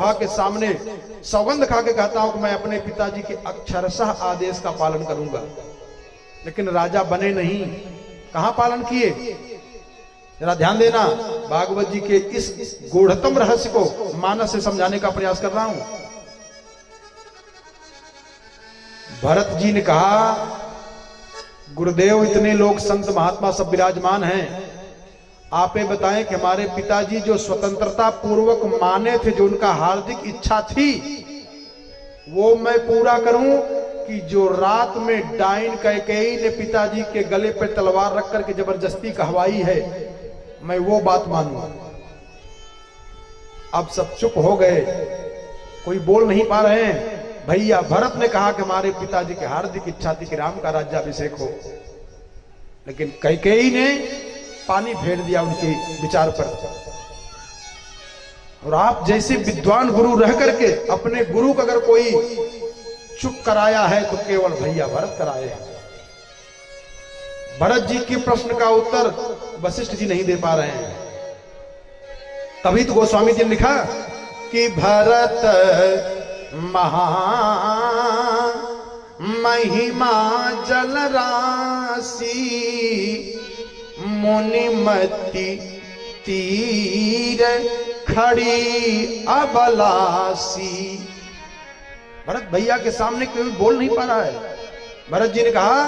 सभा के सामने सौगंध खा के कहता हूं कि मैं अपने पिताजी के अक्षरशः आदेश का पालन करूंगा। लेकिन राजा बने नहीं, कहां पालन किए? जरा ध्यान देना, भागवत जी के इस गूढ़तम रहस्य को मानस से समझाने का प्रयास कर रहा हूं। भरत जी ने कहा, गुरुदेव इतने लोग संत महात्मा सब विराजमान हैं, आप ये बताएं कि हमारे पिताजी जो स्वतंत्रता पूर्वक माने थे, जो उनका हार्दिक इच्छा थी, वो मैं पूरा करूं कि जो रात में डाइन कैकेयी ने पिताजी के गले पर तलवार रख करके जबरदस्ती कहवाई है, मैं वो बात मानूं? अब सब चुप हो गए, कोई बोल नहीं पा रहे हैं। भैया भरत ने कहा कि हमारे पिताजी की हार्दिक इच्छा थी कि राम का राज्याभिषेक हो, लेकिन कैकेयी ने पानी फेर दिया उनके विचार पर। और आप जैसे विद्वान गुरु रह करके अपने गुरु का अगर कोई चुप कराया है तो केवल भैया भरत कराए हैं। भरत जी के प्रश्न का उत्तर वशिष्ठ जी नहीं दे पा रहे हैं। तभी तो गोस्वामी जी ने लिखा कि भरत महा महिमा जल राशि, मुनिमति तीर खड़ी अबलासी। भरत भैया के सामने कोई बोल नहीं पा रहा है। भरत जी ने कहा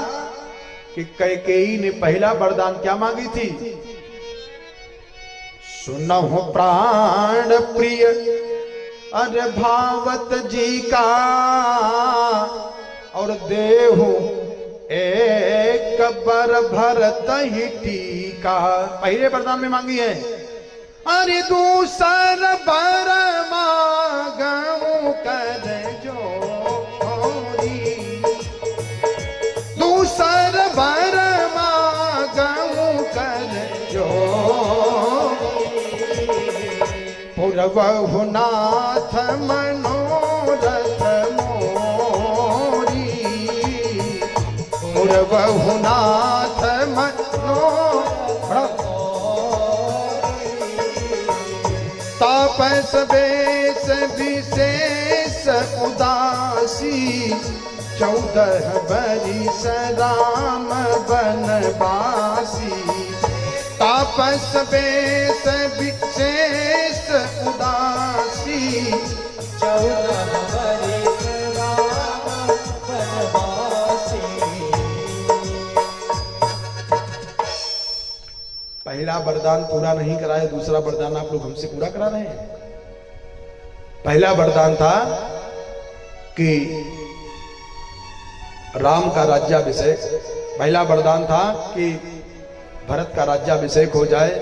कि कैकेयी ने पहला वरदान क्या मांगी थी? सुनहु प्राण प्रिय अरे भावत जी का, और देहु एक बर भरत ही टीका। पहले वरदान में मांगी है। अरे दूसर बर मांगू कर जोरी, दूसर बर मांगू कर जोरी, पुरवहु नाथ मनोरथ मोरी, पुरवहु नाथ मनोरथ। तापस बेस विशेष उदासी, 14 बरिस राम बनवासी। तापस बेस विशेष उदासी, 14 बरिस राम बनवासी। पहला वरदान पूरा नहीं कराए, दूसरा वरदान आप लोग हमसे पूरा करा रहे हैं। पहला वरदान था कि राम का राज्याभिषेक, पहला वरदान था कि भरत का राज्याभिषेक हो जाए,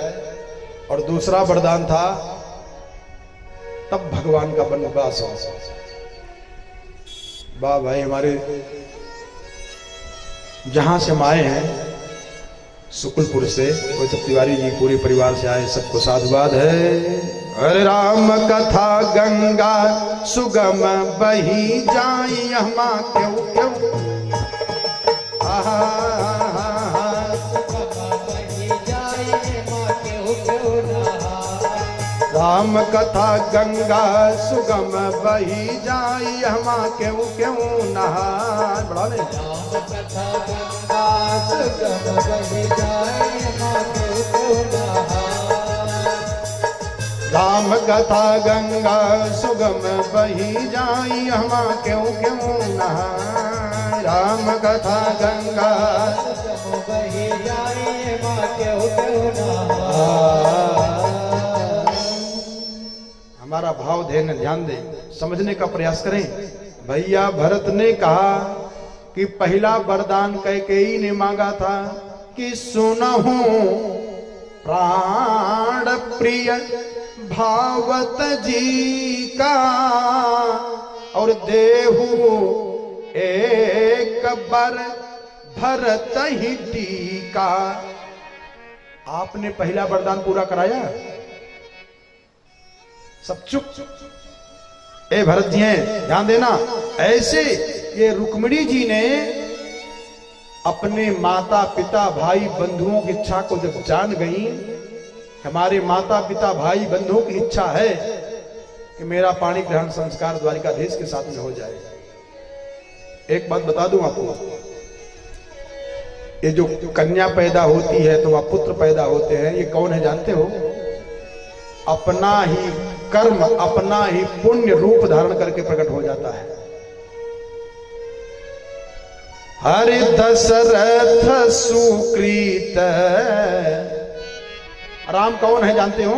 और दूसरा वरदान था तब भगवान का वनवास हो। वाह भाई, हमारे जहां से हम आए हैं सुकुलपुर से, कोई सब तिवारी जी पूरे परिवार से आए, सबको साधुवाद है। अरे राम कथा गंगा सुगम बही जाई, हमा क्यों क्यों राम कथा गंगा सुगम बही जाई, हमा क्यों क्यों नहार। बड़ा नहीं, राम कथा गंगा सुगम बही जाई, हमा क्यों क्यों नहार। राम कथा गंगा सुगम बही जाई, हमा क्यों क्यों नहार। राम कथा गंगा सुगम बही जाई, हमा क्यों क्यों नहार। हमारा भाव ध्यान दें, समझने का प्रयास करें। भैया भरत ने कहा कि पहला वरदान कैकेयी ने मांगा था कि सुनहु प्राण प्रिय भावत जी का, और देहु एक बर भरत ही टीका। आपने पहला वरदान पूरा कराया, सब चुप। ए भरत जी हैं, ध्यान देना। ऐसे ये रुक्मिणी जी ने अपने माता पिता भाई बंधुओं की इच्छा को जब जान गई, हमारे माता पिता भाई बंधुओं की इच्छा है कि मेरा पाणी ग्रहण संस्कार द्वारिकाधीश के साथ में हो जाए। एक बात बता दूं आपको, ये जो कन्या पैदा होती है तो वह पुत्र पैदा होते हैं, ये कौन है जानते हो? अपना ही कर्म, अपना ही पुण्य रूप धारण करके प्रकट हो जाता है। हरि दशरथ सुकृत, राम कौन है जानते हो?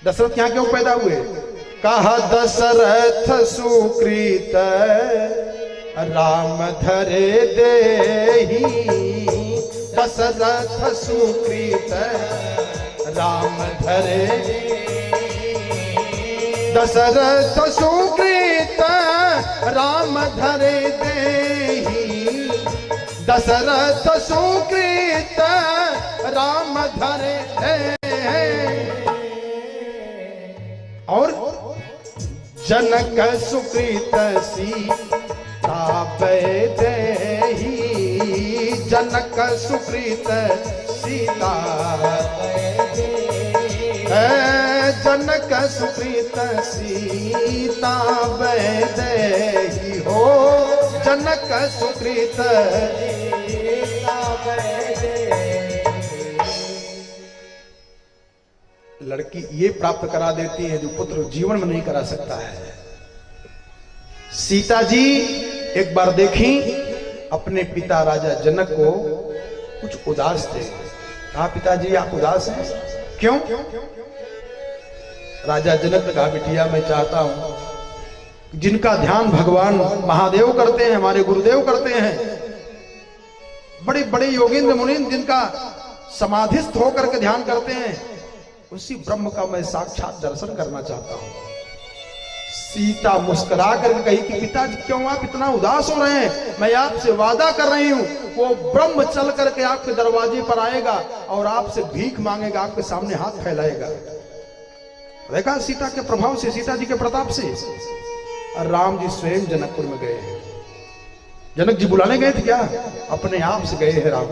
दशरथ यहां क्यों पैदा हुए? कहा दशरथ सुकृत राम धरे देहि, दशरथ सुकृत राम धरे, दशरथ सुकृत राम धरे देहि, दशरथ सुकृत राम धरे देहि। और जनक सुकृत सीता देहि, जनक सुकृत सीता, जनक सुकृत सीता देहि हो, जनक सुकृत सीता देहि। लड़की ये प्राप्त करा देती है जो पुत्र जीवन में नहीं करा सकता है। सीता जी एक बार देखी अपने पिता राजा जनक को कुछ उदास थे। कहा पिताजी आप उदास हैं, क्यों? राजा जनक ने कहा बिटिया मैं चाहता हूं जिनका ध्यान भगवान महादेव करते हैं, हमारे गुरुदेव करते हैं, बड़े बड़े योगेंद्र मुनीन्द्र जिनका समाधिस्थ होकर के ध्यान करते हैं, उसी ब्रह्म का मैं साक्षात दर्शन करना चाहता हूं। सीता मुस्कुरा कर कही कि पिताजी क्यों आप इतना उदास हो रहे हैं? मैं आपसे वादा कर रही हूं वो ब्रह्म चल करके आपके दरवाजे पर आएगा और आपसे भीख मांगेगा, आपके सामने हाथ फैलाएगा। देखा सीता के प्रभाव से, सीता जी के प्रताप से। और राम जी स्वयं जनकपुर में गए हैं। जनक जी बुलाने गए थे क्या? अपने आप से गए हैं राम।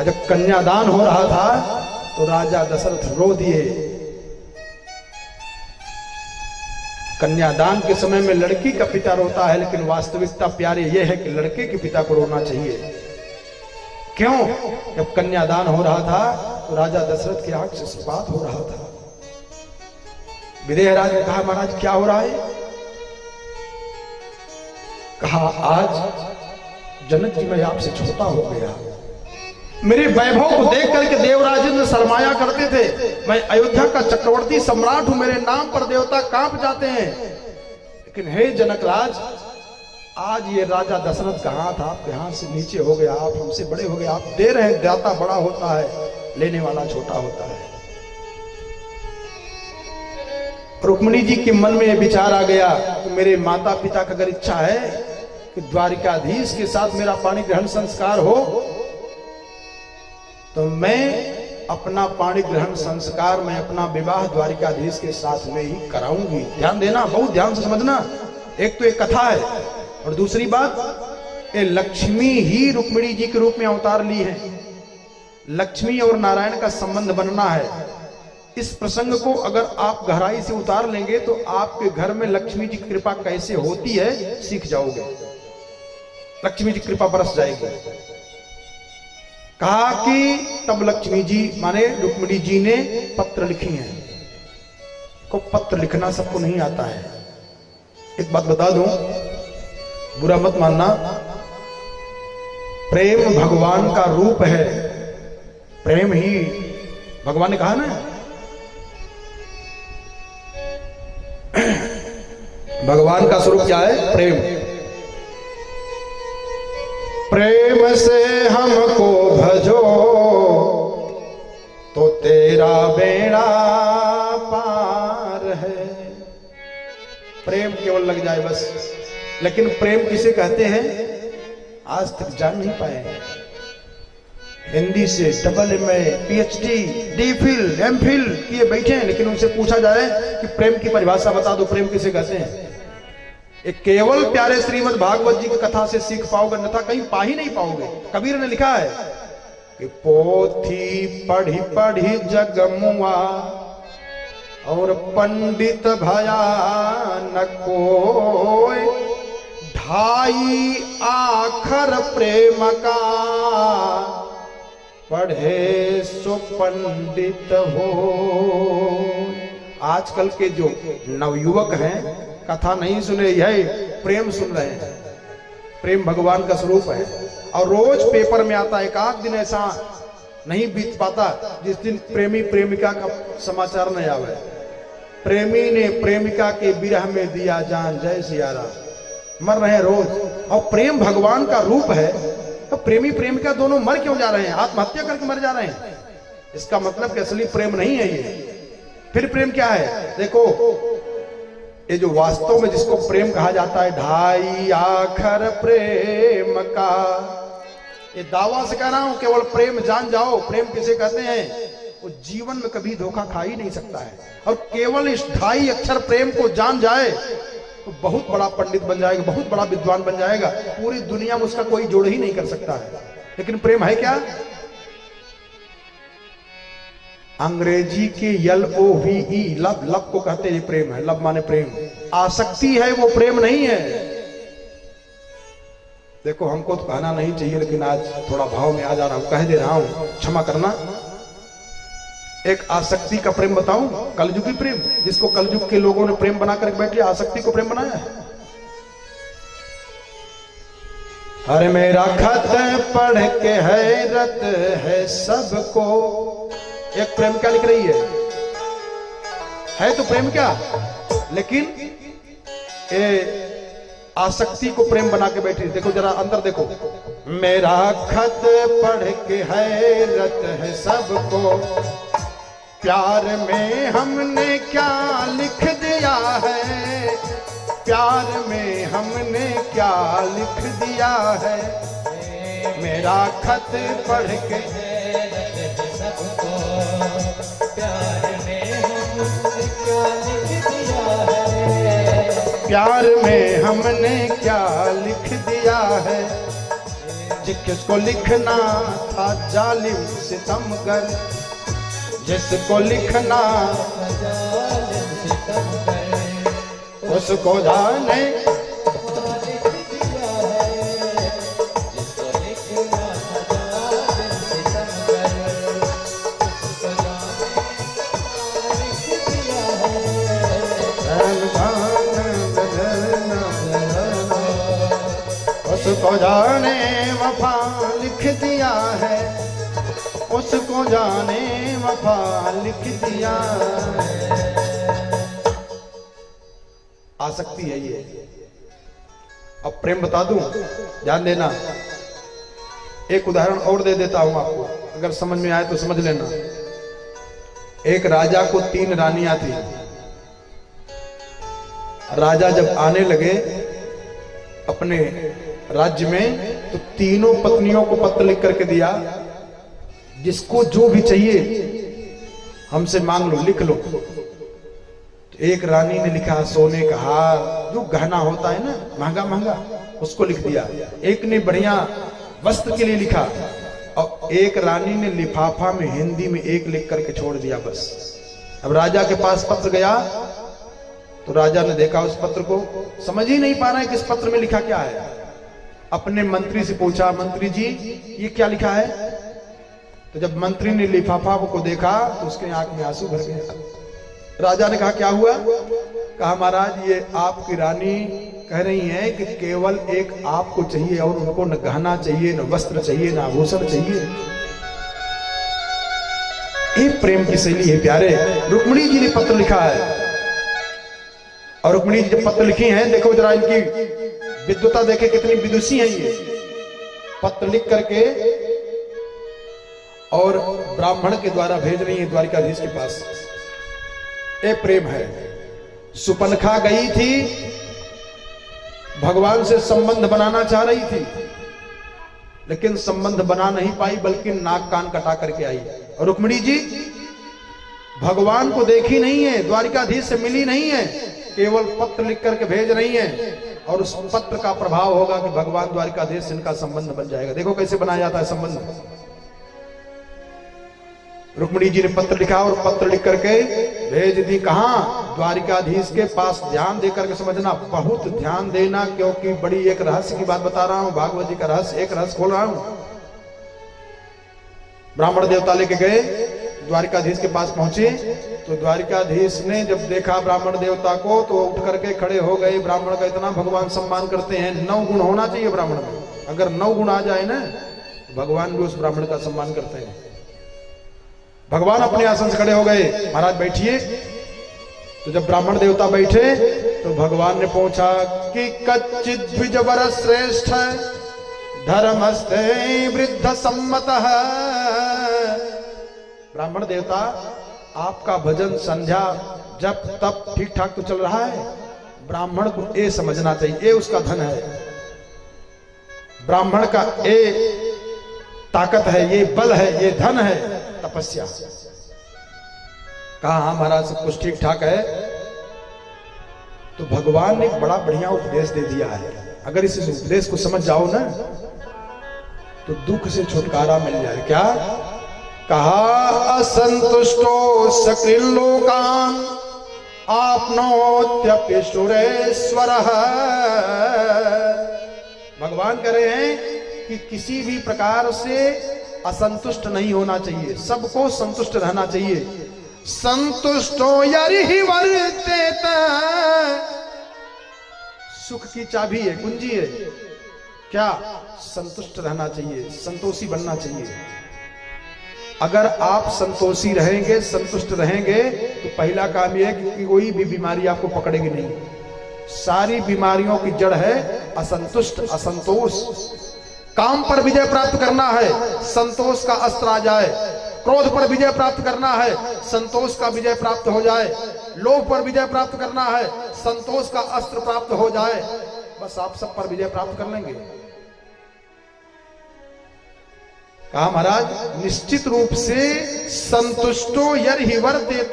जब कन्यादान हो रहा था तो राजा दशरथ रो दिए। कन्यादान के समय में लड़की का पिता रोता है, लेकिन वास्तविकता प्यारे यह है कि लड़के के पिता को रोना चाहिए। क्यों? जब कन्यादान हो रहा था तो राजा दशरथ की आंख से सुपात हो रहा था। विदेहराज ने कहा महाराज क्या हो रहा है? कहा आज जनक जी मैं आपसे छोटा हो गया, मेरे वैभव को देख करके देवराजेंद्र शर्माया करते थे। मैं अयोध्या का चक्रवर्ती सम्राट हूं, मेरे नाम पर देवता कांप जाते हैं। लेकिन हे जनकराज, आज ये राजा दशरथ का हाथ आपके हाथ से नीचे हो गया, आप हमसे बड़े हो गए। आप दे रहे हैं, दाता बड़ा होता है, लेने वाला छोटा होता है। रुक्मिणी जी के मन में यह विचार आ गया कि मेरे माता पिता का अगर इच्छा है कि द्वारिकाधीश के साथ मेरा पाणी ग्रहण संस्कार हो, तो मैं अपना पाणी ग्रहण संस्कार, मैं अपना विवाह द्वारिकाधीश के साथ में ही कराऊंगी। ध्यान देना, बहुत ध्यान से समझना। एक तो एक कथा है, और दूसरी बात ये लक्ष्मी ही रुक्मिणी जी के रूप में अवतार ली है। लक्ष्मी और नारायण का संबंध बनना है। इस प्रसंग को अगर आप गहराई से उतार लेंगे तो आपके घर में लक्ष्मी जी की कृपा कैसे होती है सीख जाओगे। लक्ष्मी जी की कृपा बरस जाएगी। कहा कि तब लक्ष्मी जी माने रुक्मिणी जी ने पत्र लिखी हैं। को पत्र लिखना सबको नहीं आता है। एक बात बता दूं, बुरा मत मानना, प्रेम भगवान का रूप है। प्रेम ही भगवान ने कहा ना, भगवान का स्वरूप क्या है? प्रेम। प्रेम से हमको भजो तो तेरा बेड़ा पार है। प्रेम केवल लग जाए बस, लेकिन प्रेम किसे कहते हैं आज तक जान नहीं पाए। हिंदी से डबल में पीएचडी, डीफिल, एमफिल किए बैठे हैं, लेकिन उनसे पूछा जाए कि प्रेम की परिभाषा बता दो, प्रेम किसे कहते हैं? एक केवल प्यारे श्रीमद् भागवत जी की कथा से सीख पाओगे, अन्यथा कहीं पा ही नहीं पाओगे। कबीर ने लिखा है कि पोथी पढ़ी पढ़ी जगमुआ और पंडित भया न कोई, ढाई आखर प्रेम का, पढ़े सो पंडित हो। आजकल के जो नवयुवक हैं कथा नहीं सुने, यह प्रेम सुन रहे हैं। प्रेम भगवान का स्वरूप है और रोज पेपर में आता है। एक आध दिन ऐसा नहीं बीत पाता जिस दिन प्रेमी प्रेमिका का समाचार नहीं आवे। प्रेमी ने प्रेमिका के विरह में दिया जान, जय सिया राम। मर रहे हैं रोज। और प्रेम भगवान का रूप है, तो प्रेमी प्रेमिका दोनों मर क्यों जा रहे हैं? आत्महत्या करके मर जा रहे हैं। इसका मतलब कि असली प्रेम नहीं है ये। फिर प्रेम क्या है? देखो, ये जो वास्तव में जिसको प्रेम कहा जाता है, ढाई आखर प्रेम का, ये दावा से कह रहा हूं, केवल प्रेम जान जाओ। प्रेम किसे कहते हैं? वो जीवन में कभी धोखा खा ही नहीं सकता है। और केवल इस ढाई अक्षर प्रेम को जान जाए तो बहुत बड़ा पंडित बन जाएगा, बहुत बड़ा विद्वान बन जाएगा। पूरी दुनिया में उसका कोई जोड़ ही नहीं कर सकता है। लेकिन प्रेम है क्या? अंग्रेजी के LOVE, लव, लव को कहते हैं प्रेम है। लव माने प्रेम। आसक्ति है, वो प्रेम नहीं है। देखो, हमको तो कहना नहीं चाहिए, लेकिन आज थोड़ा भाव में आ जा रहा हूं, कह दे रहा हूं, क्षमा करना। एक आसक्ति का प्रेम बताऊं, कलयुगी प्रेम, जिसको कलयुग के लोगों ने प्रेम बनाकर बैठ लिया, आसक्ति को प्रेम बनाया है। अरे मेरा खत पढ़ के हैरत है सबको, एक प्रेम क्या लिख रही है तो प्रेम क्या, लेकिन ये आसक्ति को प्रेम बना के बैठी। देखो जरा अंदर देखो, मेरा खत पढ़ के हैरत है सबको, प्यार में हमने क्या लिख दिया है, प्यार में हमने क्या लिख दिया है। मेरा खत पढ़ के सबको, प्यार में हमने क्या लिख दिया है, प्यार में हमने क्या लिख दिया है। जिसको लिखना था जालिम सितमगर, जिसको लिखना जालिम सितमगर, उसको जाने उसको जाने वफा लिख दिया है, उसको जाने वफा लिख दिया है। आसक्ति है ये। अब प्रेम बता दूं, ध्यान देना। एक उदाहरण और दे देता हूं आपको, अगर समझ में आए तो समझ लेना। एक राजा को 3 रानियां थी। राजा जब आने लगे अपने राज्य में, तो तीनों पत्नियों को पत्र लिख करके दिया, जिसको जो भी चाहिए हमसे मांग लो, लिख लो। तो एक रानी ने लिखा सोने का हार, जो गहना होता है ना महंगा महंगा, उसको लिख दिया। एक ने बढ़िया वस्त्र के लिए लिखा, और एक रानी ने लिफाफा में हिंदी में एक लिख करके छोड़ दिया बस। अब राजा के पास पत्र गया, तो राजा ने देखा उस पत्र को, समझ ही नहीं पा रहा है कि इस पत्र में लिखा क्या है। अपने मंत्री से पूछा, मंत्री जी ये क्या लिखा है? तो जब मंत्री ने लिफाफा को देखा तो उसके आंख में आंसू भर गया। राजा ने कहा क्या हुआ? कहा महाराज, ये आपकी रानी कह रही है कि केवल एक आपको चाहिए, और उनको न गहना चाहिए, न वस्त्र चाहिए, न आभूषण चाहिए। ये प्रेम की शैली है प्यारे। रुक्मिणी जी ने पत्र लिखा है, और रुक्मिणी जी जब पत्र लिखी हैं, देखो जरा इनकी विद्वता देखे, कितनी विदुषी है ये। पत्र लिख करके और ब्राह्मण के द्वारा भेज रही है द्वारिकाधीश के पास। ये प्रेम है। सुपनखा गई थी, भगवान से संबंध बनाना चाह रही थी, लेकिन संबंध बना नहीं पाई, बल्कि नाक कान कटा करके आई। और रुक्मिणी जी भगवान को देखी नहीं है, द्वारिकाधीश से मिली नहीं है, केवल पत्र लिख करके भेज रही है, और उस पत्र का प्रभाव होगा कि भगवान द्वारिकाधीश से इनका संबंध बन जाएगा। देखो कैसे बनाया जाता है संबंध। रुक्मिणी जी ने पत्र लिखा और पत्र लिख करके भेज दी। कहां? द्वारिकाधीश के पास। ध्यान देकर के समझना, बहुत ध्यान देना, क्योंकि बड़ी एक रहस्य की बात बता रहा हूं, भागवत जी का रहस्य, एक रहस्य खोल रहा हूं। ब्राह्मण देवता लेके गए, द्वारिकाधीश के पास पहुंचे, तो द्वारिकाधीश ने जब देखा ब्राह्मण देवता को तो उठ करके खड़े हो गए। ब्राह्मण का इतना भगवान सम्मान करते हैं, 9 गुण होना चाहिए ब्राह्मण में, अगर 9 गुण आ जाए ना तो भगवान भी उस ब्राह्मण का सम्मान करते हैं। भगवान अपने आसन से खड़े हो गए, महाराज बैठिए। तो जब ब्राह्मण देवता बैठे तो भगवान ने पूछा कि कच्चित द्विजवर श्रेष्ठ धर्मस्ते वृद्ध सम्मतः। ब्राह्मण देवता, आपका भजन संध्या जप तप ठीक ठाक तो चल रहा है। ब्राह्मण को ये समझना चाहिए, ये उसका धन है, ब्राह्मण का ये ताकत है, ये बल है, ये धन है, तपस्या। कहा हाँ महाराज सब कुछ ठीक ठाक है। तो भगवान ने एक बड़ा बढ़िया उपदेश दे दिया है, अगर इस उपदेश को समझ जाओ ना तो दुख से छुटकारा मिल जाए। क्या कहा? असंतुष्टो सकृल्लोकान आपनोत्यपि सुरेश्वरः। भगवान कह रहे हैं कि किसी भी प्रकार से असंतुष्ट नहीं होना चाहिए, सबको संतुष्ट रहना चाहिए। संतुष्टो यरिहि वर्तेत, सुख की चाबी है, कुंजी है। क्या? संतुष्ट रहना चाहिए, संतोषी बनना चाहिए। अगर आप संतोषी रहेंगे, संतुष्ट रहेंगे, तो पहला काम यह है कि कोई भी बीमारी आपको पकड़ेगी नहीं। सारी बीमारियों की जड़ है असंतुष्ट, असंतोष। काम पर विजय प्राप्त करना है, संतोष का अस्त्र आ जाए। क्रोध पर विजय प्राप्त करना है, संतोष का विजय प्राप्त हो जाए। लोभ पर विजय प्राप्त करना है, संतोष का अस्त्र प्राप्त हो जाए, बस आप सब पर विजय प्राप्त कर लेंगे। कहा महाराज निश्चित रूप से संतुष्टो यर्हि वर्तेत,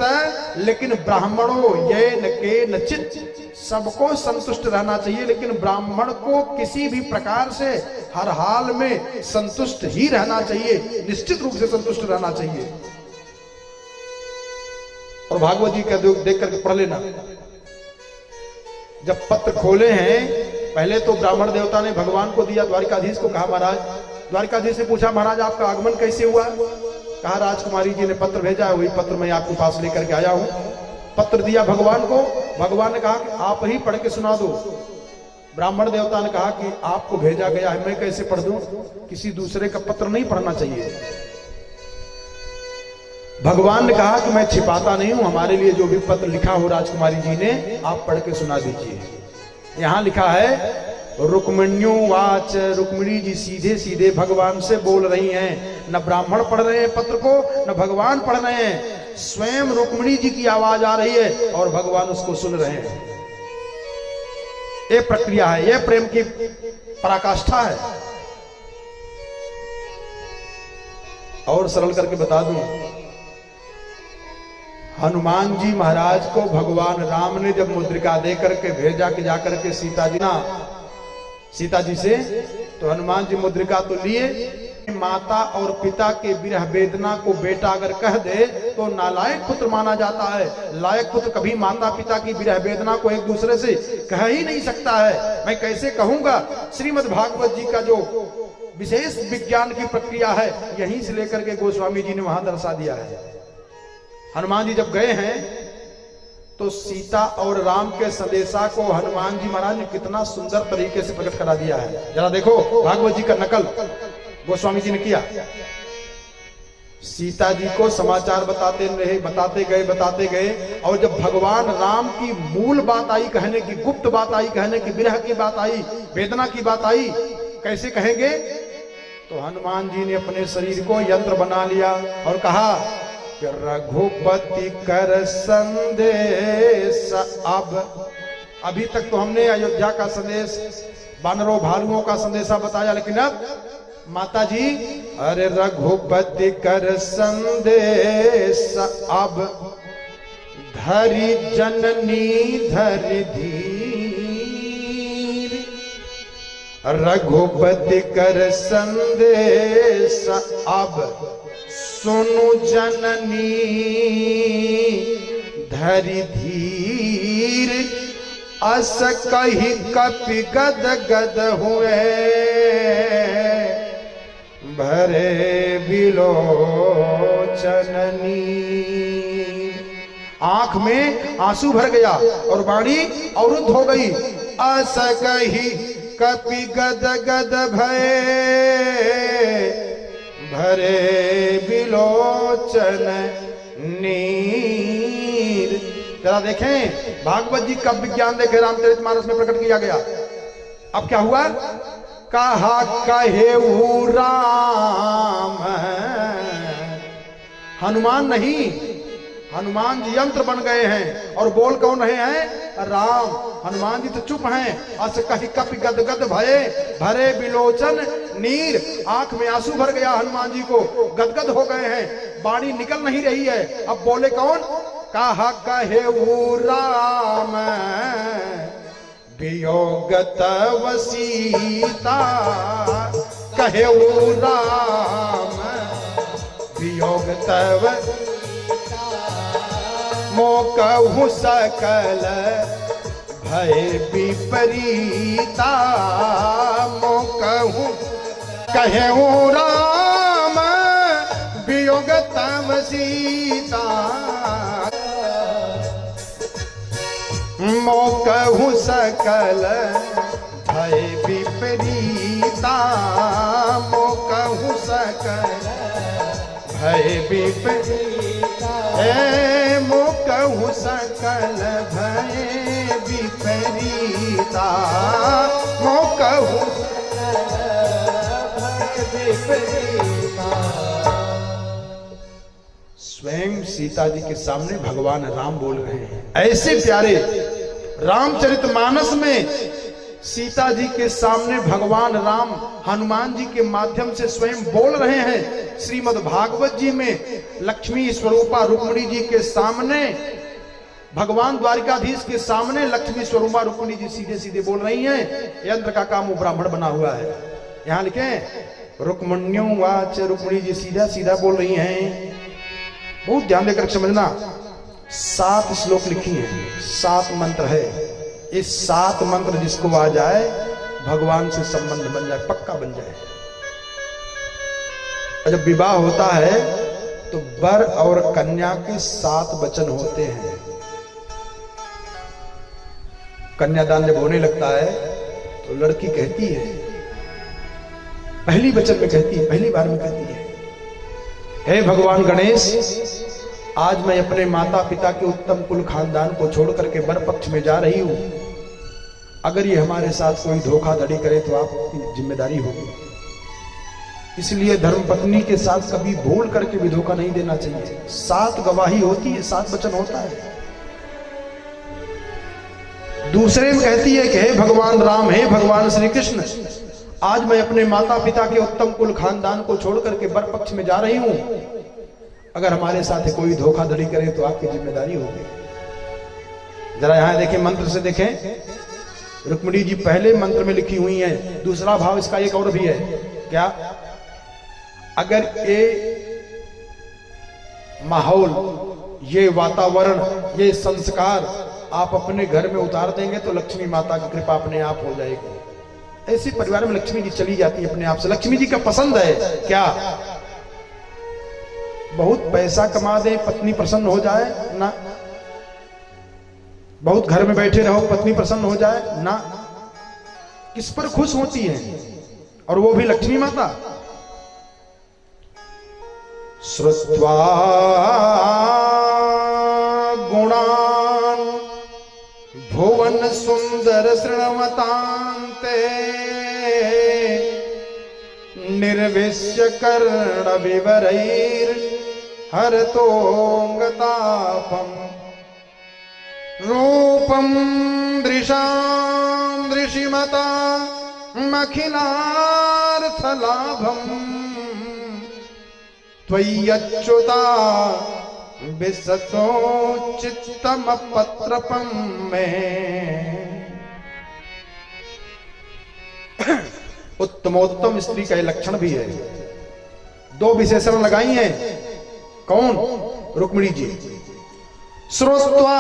लेकिन ब्राह्मणों ये न के नचित, सबको संतुष्ट रहना चाहिए, लेकिन ब्राह्मण को किसी भी प्रकार से हर हाल में संतुष्ट ही रहना चाहिए, निश्चित रूप से संतुष्ट रहना चाहिए। और भागवत जी का देख करके पढ़ लेना। जब पत्र खोले हैं, पहले तो ब्राह्मण देवता ने भगवान को दिया, द्वारिकाधीश को कहा महाराज, द्वारिकाधीश ने पूछा महाराज आपका आगमन कैसे हुआ? कहा राजकुमारी जी ने पत्र भेजा है, वही पत्र मैं आपके पास लेकर के आया हूं। पत्र दिया भगवान को, भगवान ने कहा कि आप ही पढ़ के सुना दो। ब्राह्मण देवता ने कहा कि आपको भेजा गया है, मैं कैसे पढ़ दूं? किसी दूसरे का पत्र नहीं पढ़ना चाहिए। भगवान ने कहा कि मैं छिपाता नहीं हूं, हमारे लिए जो भी पत्र लिखा हो राजकुमारी जी ने, आप पढ़ के सुना दीजिए। यहां लिखा है रुक्मिण्युवाच, रुक्मिणी जी सीधे सीधे भगवान से बोल रही हैं, न ब्राह्मण पढ़ रहे हैं पत्र को, न भगवान पढ़ रहे हैं, स्वयं रुक्मिणी जी की आवाज आ रही है और भगवान उसको सुन रहे हैं। ये प्रक्रिया है, ये प्रेम की पराकाष्ठा है। और सरल करके बता दूं, हनुमान जी महाराज को भगवान राम ने जब मुद्रिका दे करके भेजा कि जाकर के सीता जी से, तो हनुमान जी मुद्रिका तो लिए। माता और पिता के विरह वेदना को बेटा अगर कह दे तो नालायक पुत्र माना जाता है। लायक पुत्र कभी माता पिता की विरह वेदना को एक दूसरे से कह ही नहीं सकता है। मैं कैसे कहूंगा? श्रीमद् भागवत जी का जो विशेष विज्ञान की प्रक्रिया है, यहीं से लेकर के गोस्वामी जी ने वहां दर्शा दिया है। हनुमान जी जब गए हैं तो सीता और राम के संदेशा को हनुमान जी महाराज ने कितना सुंदर तरीके से प्रकट करा दिया है। जरा देखो, भागवत जी का नकल गोस्वामी जी ने किया। सीता जी को समाचार बताते गए और जब भगवान राम की मूल बात आई कहने की, गुप्त बात आई कहने की, विरह की बात आई, वेदना की बात आई, कैसे कहेंगे? तो हनुमान जी ने अपने शरीर को यंत्र बना लिया और कहा कि रघुपति कर संदेश। अब अभी तक तो हमने अयोध्या का संदेश, बानरों भालुओं का संदेशा बताया, लेकिन अब माता जी, अरे रघुपति कर संदेश अब धरि जननी धरि धीर। रघुपति कर संदेश अब सुनु जननी धरि धीर, अस कही कपि गद गद हुए, भरे बिलोचन नीर। आंख में आंसू भर गया और वाणी अवरुद्ध हो गई। अस कही कपि गद गद भय, भरे बिलोचन नीर। जरा देखें भागवत जी का विज्ञान देखें, रामचरितमानस में प्रकट किया गया। अब क्या हुआ? कहा कहे राम, हनुमान नहीं, हनुमान जी यंत्र बन गए हैं और बोल कौन रहे हैं? राम। हनुमान जी तो चुप हैं। अस कही कपि गद गद भये, भरे बिलोचन नीर। आंख में आंसू भर गया हनुमान जी को, गदगद हो गए हैं, वाणी निकल नहीं रही है। अब बोले कौन? कहा कहे राम, वियोग तव सीता। कहे राम, वियोग तव मोकहु सकल भय विपरीता। मोकहु कहे राम, वियोग तव सीता। मोकहु सकल भय विपरीता। मोकहु सकल भय विपरीता। मोकहु सकल भय विपरीता। मोकहु भय विपरीता। स्वयं सीता जी के सामने भगवान राम बोल रहे हैं। ऐसे प्यारे रामचरितमानस में सीता जी के सामने भगवान राम हनुमान जी के माध्यम से स्वयं बोल रहे हैं। श्रीमद् भागवत जी में लक्ष्मी स्वरूपा रुक्मिणी जी के सामने, भगवान द्वारिकाधीश के सामने लक्ष्मी स्वरूपा रुक्मिणी जी सीधे सीधे बोल रही हैं। यंत्र का काम वो ब्राह्मण बना हुआ है। यहां लिखे रुक्मण्यो वाच, रुक्मिणी जी सीधा सीधा बोल रही हैं। बहुत ध्यान देकर समझना। 7 श्लोक लिखी है, 7 मंत्र है। इस 7 मंत्र जिसको आ जाए भगवान से संबंध बन जाए, पक्का बन जाए। जब विवाह होता है तो वर और कन्या के 7 वचन होते हैं। कन्यादान जब होने लगता है तो लड़की कहती है, पहली वचन में कहती है, पहली बार में कहती है, हे भगवान गणेश, आज मैं अपने माता पिता के उत्तम कुल खानदान को छोड़ करके वर पक्ष में जा रही हूं। अगर ये हमारे साथ कोई धोखाधड़ी करे तो आपकी जिम्मेदारी होगी। इसलिए धर्मपत्नी के साथ कभी भूल करके भी धोखा नहीं देना चाहिए। 7 गवाही होती है, 7 वचन होता है। दूसरे में कहती है कि हे भगवान राम, हे भगवान श्री कृष्ण, आज मैं अपने माता पिता के उत्तम कुल खानदान को छोड़ करके वर पक्ष में जा रही हूं। अगर हमारे साथ कोई धोखाधड़ी करे तो आपकी जिम्मेदारी होगी। जरा यहां देखें, मंत्र से देखें। रुक्मिणी जी पहले मंत्र में लिखी हुई हैं। दूसरा भाव इसका एक और भी है। क्या? अगर ये माहौल, ये वातावरण, ये संस्कार आप अपने घर में उतार देंगे तो लक्ष्मी माता की कृपा अपने आप हो जाएगी। ऐसे परिवार में लक्ष्मी जी चली जाती है अपने आप से। लक्ष्मी जी का पसंद है क्या? बहुत पैसा कमा दे, पत्नी प्रसन्न हो जाए ना। बहुत घर में बैठे रहो, पत्नी प्रसन्न हो जाए ना। किस पर खुश होती है? और वो भी लक्ष्मी माता। श्रुत्वा गुणान भुवन सुंदर शृण्वतान्ते, निर्विश्य कर्ण विवरैर हरतोंगतापम, रूपम दृशां दृशिमता मखिलार्थलाभम, त्वय्यच्युता विसतो चित्तमपत्रपं में। उत्तमोत्तम स्त्री का लक्षण भी है। 2 विशेषण लगाई हैं। कौन? रुक्मिणी जी। श्रुत्वा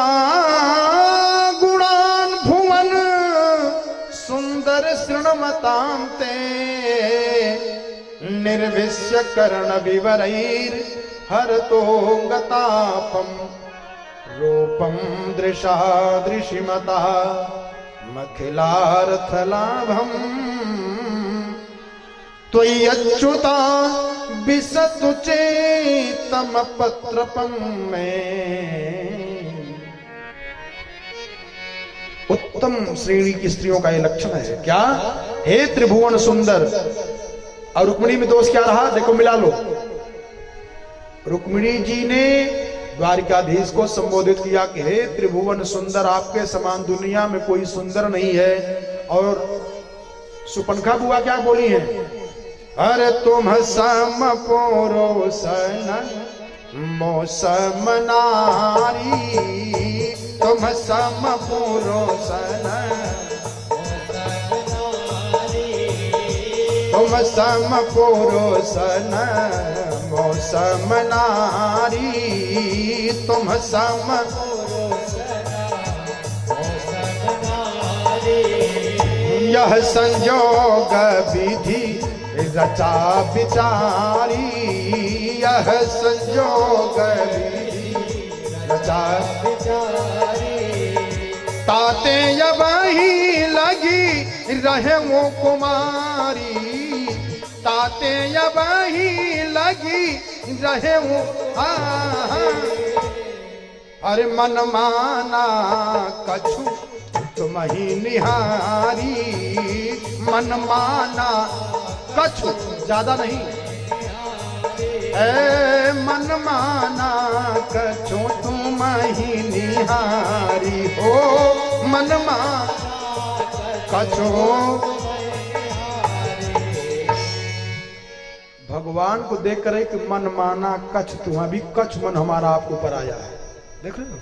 गुणान भुवन सुंदर शृणमतां ते निर्विश्य कर्ण विवरैर हरतो गतापम रूपम दृशा दृशिमता मखिलार्थलाभम त्वय्यच्युता विसतु चेतम पत्रपम में। उत्तम श्रेणी की स्त्रियों का यह लक्षण है। क्या? हे त्रिभुवन सुंदर। और रुक्मिणी में दोष क्या रहा? देखो मिला लो। रुक्मिणी जी ने द्वारिकाधीश को संबोधित किया कि हे त्रिभुवन सुंदर, आपके समान दुनिया में कोई सुंदर नहीं है। और सुपनखा बुआ क्या बोली है? अरे तुम सम पोरोसन मौसम नारी, तुम सम पोरोसन, तुम सम पोरोसन मौसम नारी, तुम सम यह संयोग विधि रचा विचारी, यह संयोग विधि रचा विचारी। ताते यही लगी रहे वो कुमारी, ताते यही लगी रहे वो। अरे मन माना कछु तुम ही निहारी, मन माना कछु, ज्यादा नहीं, ए मन माना कछु तुम ही निहारी हो, मन माना कछु। भगवान को देख कर कि मन माना कछ, तुम्हारा भी कछ मन हमारा आपके ऊपर आया है। देख रहे हो?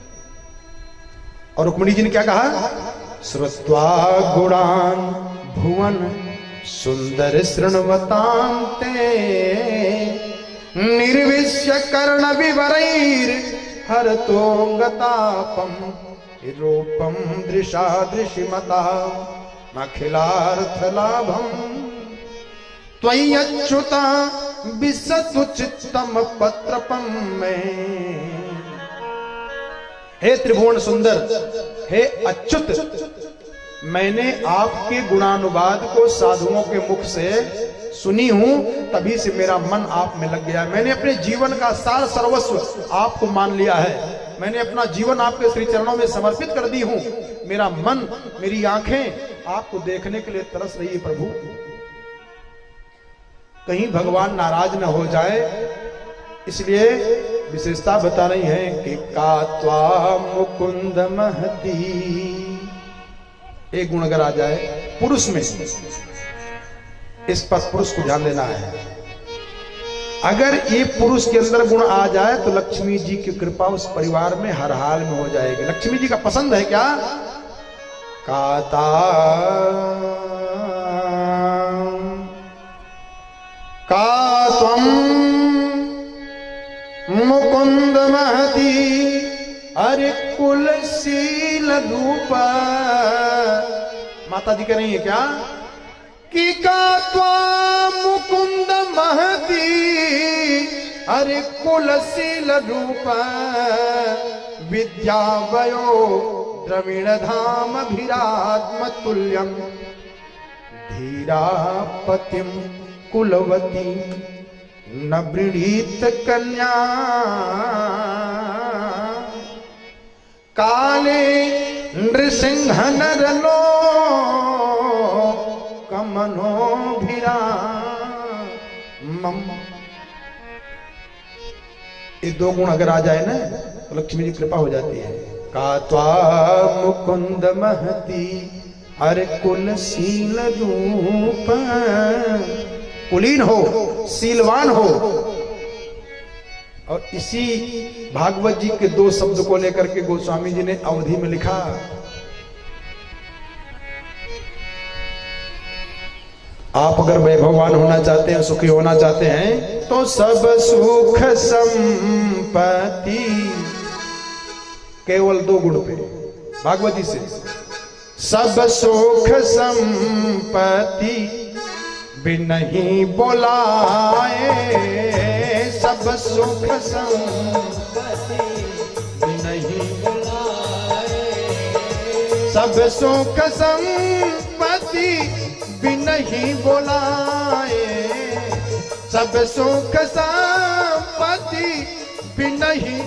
और रुक्मिणी जी ने क्या कहा? श्रुत्वा गुणान भुवन सुंदर शृण्वतां ते निर्विश्य कर्ण विवरैर हरतो गतापम रूपम दृशा दृशिमता अखिलार्थलाभम त्वय्यच्युता विसतु चित्तम पत्रपम में। हे त्रिभुवन सुंदर, हे अच्युत, मैंने आपके गुणानुवाद को साधुओं के मुख से सुनी हूं, तभी से मेरा मन आप में लग गया। मैंने अपने जीवन का सार सर्वस्व आपको मान लिया है। मैंने अपना जीवन आपके श्री चरणों में समर्पित कर दी हूं। मेरा मन, मेरी आंखें आपको देखने के लिए तरस रही है प्रभु। कहीं भगवान नाराज न हो जाए, इसलिए विशेषता बता रही है कि कात्वा मुकुंद महती। एक गुण अगर आ जाए पुरुष में, इस पर पुरुष को ध्यान देना है। अगर ये पुरुष के अंदर गुण आ जाए तो लक्ष्मी जी की कृपा उस परिवार में हर हाल में हो जाएगी। लक्ष्मी जी का पसंद है क्या? काता कात्वं मुकुंद महती अरे कुलशील रूप। माता जी कह रही है क्या कि कात्वा मुकुंद महती अरे कुलशील रूप विद्यावयो द्रविण धाम भीरात्म तुल्यम धीरापतिम कुलवती न वृणीत कन्या काले नृसिंह नरलो कमनो भीरा मम। ये दो गुण अगर आ जाए ना तो लक्ष्मी जी कृपा हो जाती है। कात्वा मुकुंद महती अरे कुलशील रूप, कुलीन हो, शीलवान हो। और इसी भागवत जी के दो शब्द को लेकर के गोस्वामी जी ने अवधि में लिखा, आप अगर वैभववान होना चाहते हैं, सुखी होना चाहते हैं, तो सब सुख संपत्ति केवल 2 गुण पे, भागवती से, सब सुख संपत्ति बिनहि बोलाए, सब सुख संपत्ति बिनहि बोलाए, सब सुख संपत्ति बिनहि बोलाए, सब सुख संपत्ति बिनहि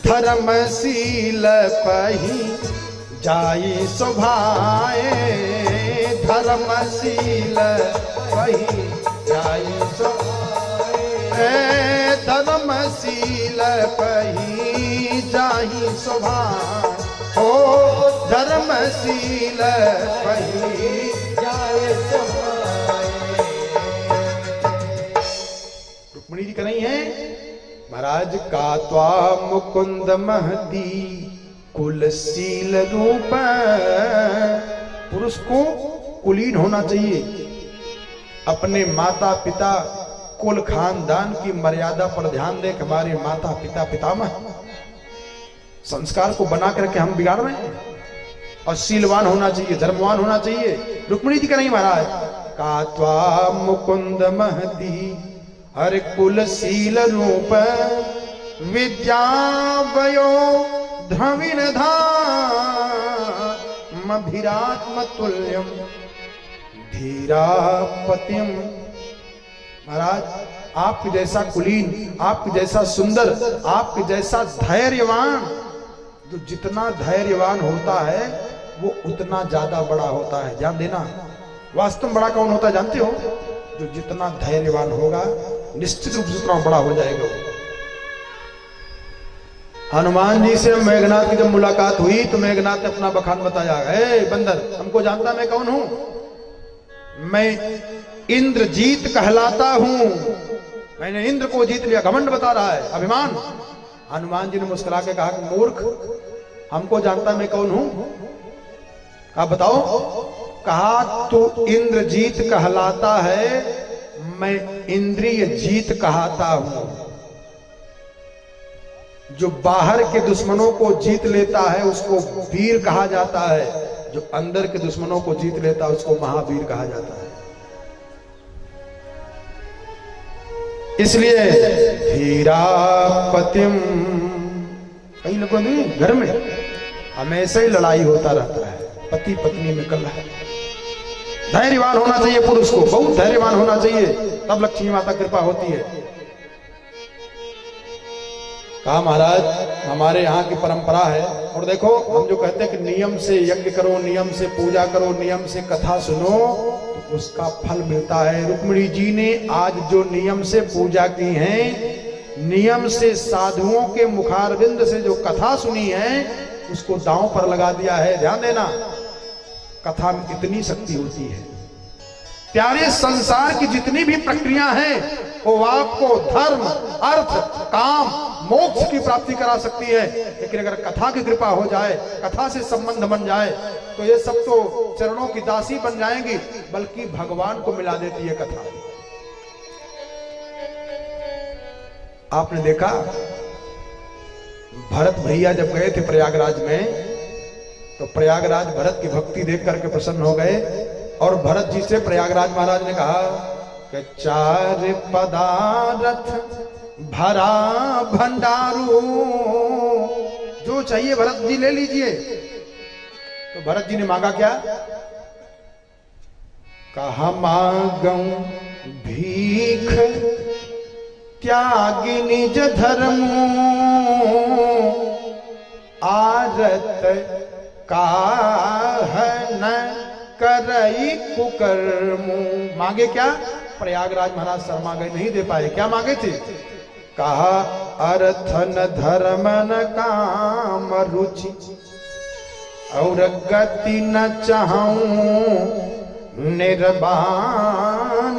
धर्मशील पही जाई शोभाए, धर्मशील पही जाई शोभाए, धर्मशील पही जाई शोभाए, ओ धर्मशील पही जाई शोभाए। रुक्मिणी जी का नहीं है महाराज, कात्वा मुकुंद महती कुलशील रूप। पुरुष को कुलीन होना चाहिए, अपने माता पिता कुल खानदान की मर्यादा पर ध्यान दे। हमारे माता पिता पितामह संस्कार को बना करके हम बिगाड़ रहे हैं, और शीलवान होना चाहिए, धर्मवान होना चाहिए। रुक्मिणी जी का नहीं महाराज, कात्वा मुकुंद महती हर कुलशील रूप, विद्या वयो द्रविण धाम तुल्यम धीरापतिम। महाराज, आपके जैसा कुलीन, आपके जैसा सुंदर, आपके जैसा धैर्यवान, जो जितना धैर्यवान होता है वो उतना ज्यादा बड़ा होता है। ध्यान देना, वास्तव में बड़ा कौन होता है जानते हो? जो जितना धैर्यवान होगा निश्चित रूप से उतना बड़ा हो जाएगा। हनुमान जी से मेघनाथ की जब मुलाकात हुई तो मेघनाथ ने अपना बखान बताया, ए बंदर, हमको जानता मैं कौन हूं? मैं इंद्रजीत कहलाता हूं, मैंने इंद्र को जीत लिया। घमंड बता रहा है, अभिमान। हनुमान जी ने मुस्कुरा के कहा कि मूर्ख, हमको जानता मैं कौन हूं? आप बताओ। कहा तू इंद्रजीत कहलाता है, मैं इंद्रिय जीत कहता हूं। जो बाहर के दुश्मनों को जीत लेता है उसको वीर कहा जाता है, जो अंदर के दुश्मनों को जीत लेता है उसको महावीर कहा जाता है। इसलिए धीरापतिम, कई लोगों ने घर में हमेशा ही लड़ाई होता रहता है, पति पत्नी में कलह। धैर्यवान होना चाहिए पुरुष को, बहुत धैर्यवान होना चाहिए, तब लक्ष्मी माता कृपा होती है। कहा महाराज, हमारे यहाँ की परंपरा है, और देखो हम जो कहते हैं कि नियम से यज्ञ करो, नियम से पूजा करो, नियम से कथा सुनो, तो उसका फल मिलता है। रुक्मिणी जी ने आज जो नियम से पूजा की है, नियम से साधुओं के मुखारविंद से जो कथा सुनी है, उसको दांव पर लगा दिया है। ध्यान देना, कथा में कितनी शक्ति होती है। प्यारे, संसार की जितनी भी प्रक्रिया है वो आपको धर्म, अर्थ, काम, मोक्ष की प्राप्ति करा सकती है, लेकिन अगर कथा की कृपा हो जाए, कथा से संबंध बन जाए, तो ये सब तो चरणों की दासी बन जाएंगी, बल्कि भगवान को मिला देती है कथा। आपने देखा, भरत भैया जब गए थे प्रयागराज में, तो प्रयागराज भरत की भक्ति देख करके प्रसन्न हो गए, और भरत जी से प्रयागराज महाराज ने कहा कि 4 पदार्थ भरा भंडारू, जो चाहिए भरत जी ले लीजिए। तो भरत जी ने मांगा क्या? कहा मांगऊं भीख त्यागी निज धर्म, आरत काहन करई कुकर्मु। मांगे क्या? प्रयागराज महाराज शर्मा गए, नहीं दे पाए। क्या मांगे थे? कहा अर्थन धर्मन काम रुचि, और गति न चाहूं निर्वाण,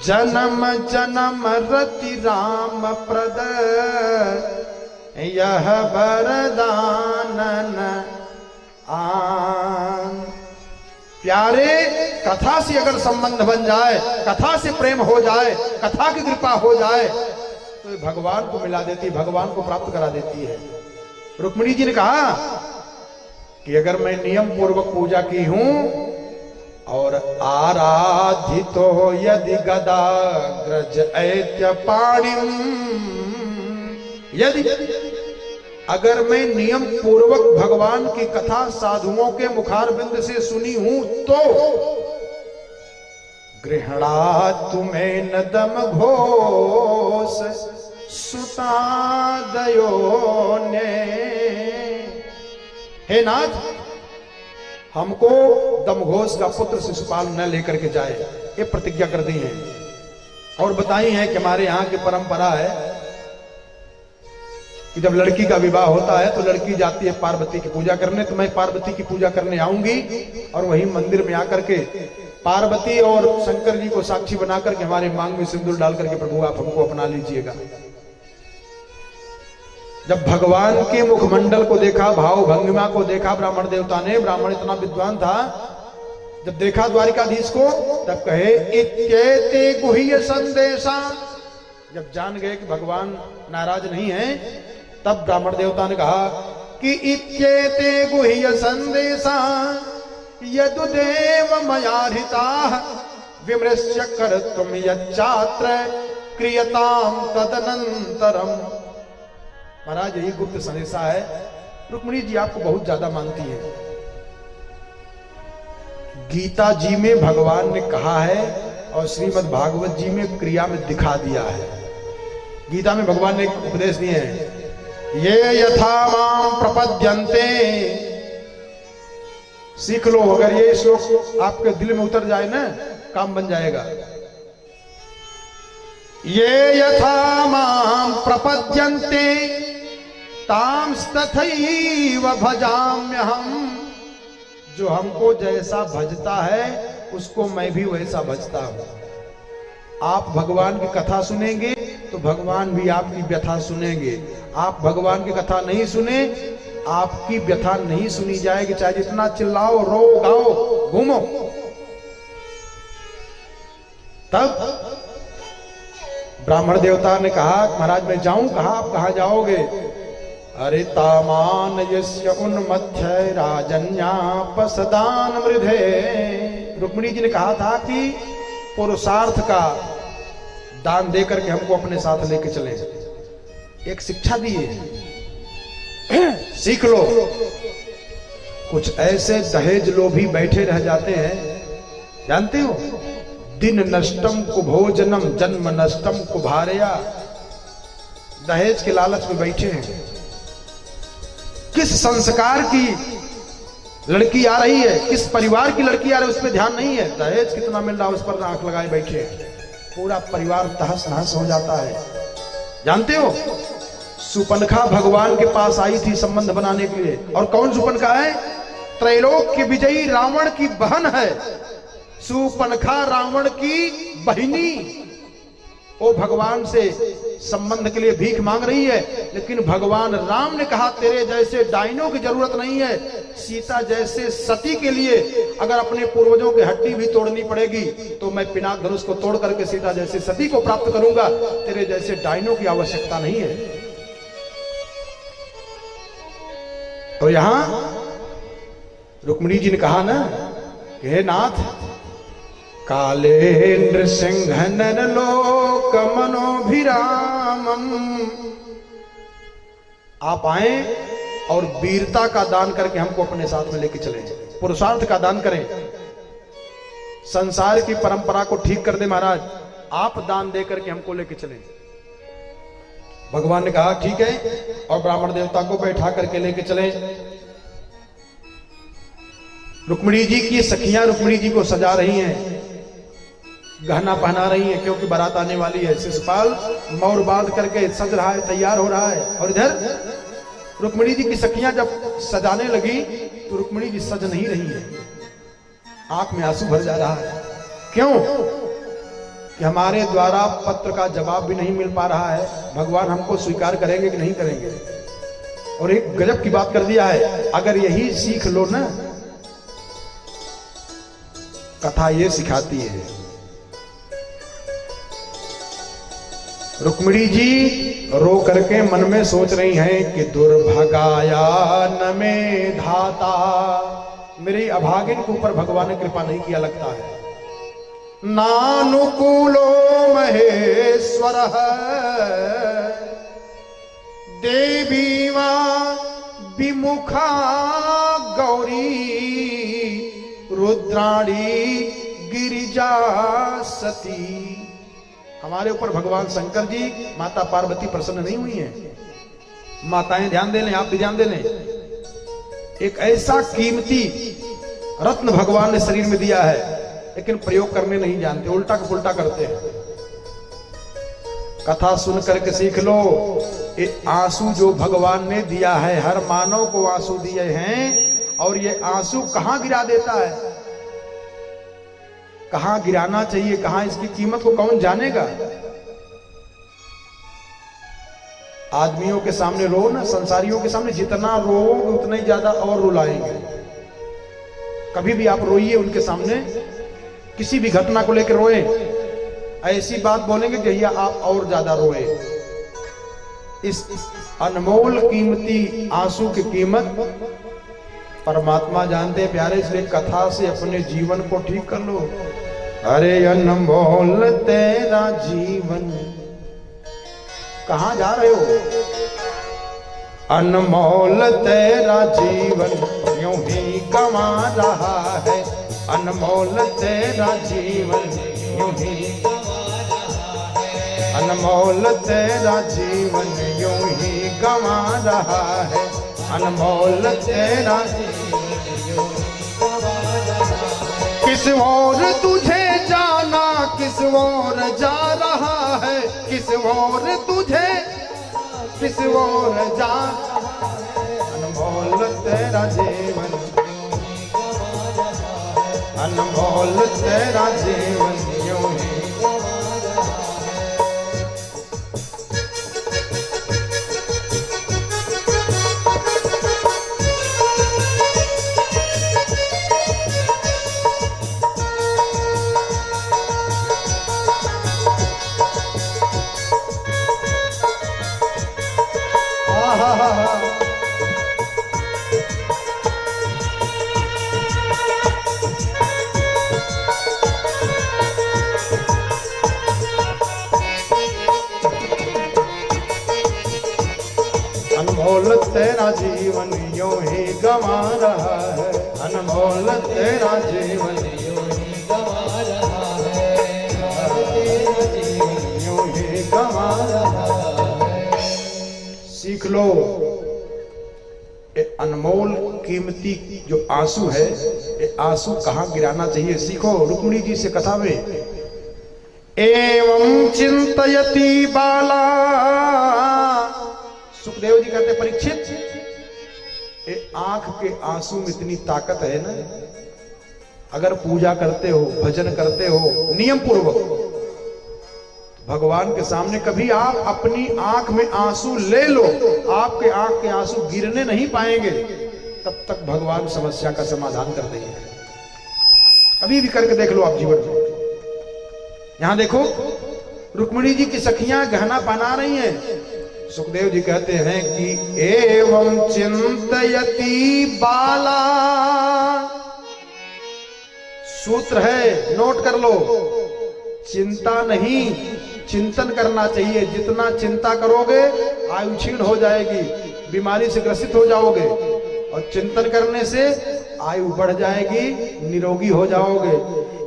जन्म जन्म रति राम प्रद, यह वरदान प्यारे कथा से अगर संबंध बन जाए, कथा से प्रेम हो जाए, कथा की कृपा हो जाए तो ये भगवान को मिला देती, भगवान को प्राप्त करा देती है। रुक्मिणी जी ने कहा कि अगर मैं नियम पूर्वक पूजा की हूं और आराधितो यदि गदाग्रज ऐत्य पाणिम, यदि अगर मैं नियम पूर्वक भगवान की कथा साधुओं के मुखारबिंद से सुनी हूं तो गृहणा तुम्हें नदम घोष सुतादयो ने, हे नाथ हमको दमघोष का पुत्र शिशुपाल न लेकर के जाए, ये प्रतिज्ञा कर दी है। और बताई है कि हमारे यहाँ की परंपरा है कि जब लड़की का विवाह होता है तो लड़की जाती है पार्वती की पूजा करने, तो मैं पार्वती की पूजा करने आऊंगी और वही मंदिर में आकर के पार्वती और शंकर जी को साक्षी बना करके हमारे मांग में सिंदूर डाल करके प्रभु आप हमको अपना लीजिएगा। जब भगवान के मुखमंडल को देखा, भाव भंगिमा को देखा ब्राह्मण देवता ने, ब्राह्मण इतना विद्वान था, जब देखा द्वारिकाधीश को तब कहे इत्येते गुह्य संदेशा, जब जान गए कि भगवान नाराज नहीं है तब ब्राह्मण देवता ने कहा कि इत्येते गुह्य संदेशा यदुदेव मयाहिता विमृश्य कर्तुम यच्चात्र क्रियताम तदनंतरम। महाराज यही गुप्त संदेशा है। रुक्मिणी जी आपको बहुत ज्यादा मानती है। गीता जी में भगवान ने कहा है और श्रीमद् भागवत जी में क्रिया में दिखा दिया है। गीता में भगवान ने एक उपदेश दिए हैं, ये यथा माम प्रपद्यन्ते, सीख लो। अगर ये श्लोक आपके दिल में उतर जाए ना, काम बन जाएगा। ये यथा माम प्रपद्यन्ते तांस्तथैव भजाम्यहम्, जो हमको जैसा भजता है उसको मैं भी वैसा भजता हूं। आप भगवान की कथा सुनेंगे तो भगवान भी आपकी व्यथा सुनेंगे। आप भगवान की कथा नहीं सुने, आपकी व्यथा नहीं सुनी जाएगी, चाहे जितना चिल्लाओ, रो, गाओ, घूमो। तब ब्राह्मण देवता ने कहा महाराज मैं जाऊं? कहा आप कहां जाओगे? अरे तामान यस्य उन्मथ्य राजन्यापसदान मृधे। रुक्मिणी जी ने कहा था कि पुरुषार्थ का दान देकर के हमको अपने साथ लेके चले। एक शिक्षा दी है, सीख लो। कुछ ऐसे दहेज लोभी बैठे रह जाते हैं, जानते हो, दिन नष्टम कुभोजनम जन्म नष्टम कुभार्या। दहेज के लालच में बैठे हैं। किस संस्कार की लड़की आ रही है, किस परिवार की लड़की आ रही है, उस पर ध्यान नहीं है। दहेज कितना मिल रहा है उस पर आंख लगाए बैठे हैं। पूरा परिवार तहस नहस हो जाता है। जानते हो, सुपनखा भगवान के पास आई थी संबंध बनाने के लिए। और कौन सुपनखा है? त्रैलोक के विजयी रावण की बहन है सुपनखा, रावण की बहिनी। वो भगवान से संबंध के लिए भीख मांग रही है, लेकिन भगवान राम ने कहा तेरे जैसे डाइनों की जरूरत नहीं है। सीता जैसे सती के लिए अगर अपने पूर्वजों की हड्डी भी तोड़नी पड़ेगी तो मैं पिनाक धनुष को तोड़ करके सीता जैसे सती को प्राप्त करूंगा। तेरे जैसे डाइनों की आवश्यकता नहीं है। तो यहां रुक्मिणी जी ने कहा ना कि हे नाथ, काले नृसिंह नरलोक मनोभिरामम, आप आए और वीरता का दान करके हमको अपने साथ में लेके चले। पुरुषार्थ का दान करें, संसार की परंपरा को ठीक कर दे महाराज, आप दान दे करके हमको लेके चले। भगवान ने कहा ठीक है, और ब्राह्मण देवता को बैठा करके लेके चले। रुक्मिणी जी की सखियां रुक्मिणी जी को सजा रही हैं, गहना पहना रही है, क्योंकि बारात आने वाली है। शिशुपाल मौर बांध करके सज रहा है, तैयार हो रहा है। और इधर रुक्मिणी जी की सखियां जब सजाने लगी तो रुक्मिणी जी सज नहीं रही है, आंख में आंसू भर जा रहा है। क्यों? कि हमारे द्वारा पत्र का जवाब भी नहीं मिल पा रहा है, भगवान हमको स्वीकार करेंगे कि नहीं करेंगे। और एक गजब की बात कर दिया है, अगर यही सीख लो ना कथा ये सिखाती है। रुक्मिणी जी रो करके मन में सोच रही हैं कि दुर्भगाया न में धाता, मेरी अभागिन के ऊपर भगवान ने कृपा नहीं किया लगता है। नानुकूलो महेश्वर देवी विमुखा गौरी रुद्राणी गिरिजा सती। हमारे ऊपर भगवान शंकर जी, माता पार्वती प्रसन्न नहीं हुई हैं। माताएं ध्यान दे लें, आप भी ध्यान दे लें। एक ऐसा कीमती रत्न भगवान ने शरीर में दिया है, लेकिन प्रयोग करने नहीं जानते, उल्टा का पुल्टा करते हैं। कथा सुन करके सीख लो। ये आंसू जो भगवान ने दिया है, हर मानव को आंसू दिए हैं, और ये आंसू कहां गिरा देता है, कहां गिराना चाहिए, कहां इसकी कीमत को कौन जानेगा। आदमियों के सामने रो ना, संसारियों के सामने जितना रोओगे उतना ही ज्यादा और रुलाएंगे। कभी भी आप रोइए उनके सामने, किसी भी घटना को लेकर रोए, ऐसी बात बोलेंगे कि भैया आप और ज्यादा रोए। इस अनमोल कीमती आंसू की कीमत परमात्मा जानते हैं प्यारे, इसलिए कथा से अपने जीवन को ठीक कर लो। अरे अनमोल तेरा जीवन, कहां जा रहे हो? अनमोल तेरा जीवन यूं ही गंवा रहा है, अनमोल तेरा जीवन यूं ही गंवा रहा है, अनमोल तेरा जीवन यूं ही गंवा रहा है, अनमोल तेरा किस ओर तुझे जाना, किस ओर जा रहा है, किस ओर तुझे, किस ओर जा, अनमोल तेरा जीवन, अनमोल तेरा जीवन यूं ही। अनमोल तेरा जीवन यूं ही गंवा रहा है, अनमोल तेरा जीवन यूं ही गंवा रहा है, तेरा जीवन यूं ही गंवा रहा है। सीख लो, ये अनमोल कीमती जो आंसू है, ये आंसू कहां गिराना चाहिए सीखो। रुक्मिणी जी से कथा में, एवं चिंतयति बाला, सुखदेव जी कहते परीक्षित, ये आंख के आंसू में इतनी ताकत है ना, अगर पूजा करते हो, भजन करते हो नियम पूर्वक, भगवान के सामने कभी आप अपनी आंख में आंसू ले लो, आपके आंख के आंसू गिरने नहीं पाएंगे, तब तक भगवान समस्या का समाधान कर देंगे। कभी भी करके देख लो आप जीवन में। यहां देखो रुक्मिणी जी की सखियां गहना पहना रही हैं। सुखदेव जी कहते हैं कि एवं चिंतयति बाला, सूत्र है, नोट कर लो, चिंता नहीं चिंतन करना चाहिए। जितना चिंता करोगे आयु क्षीण हो जाएगी, बीमारी से ग्रसित हो जाओगे, और चिंतन करने से आयु बढ़ जाएगी, निरोगी हो जाओगे।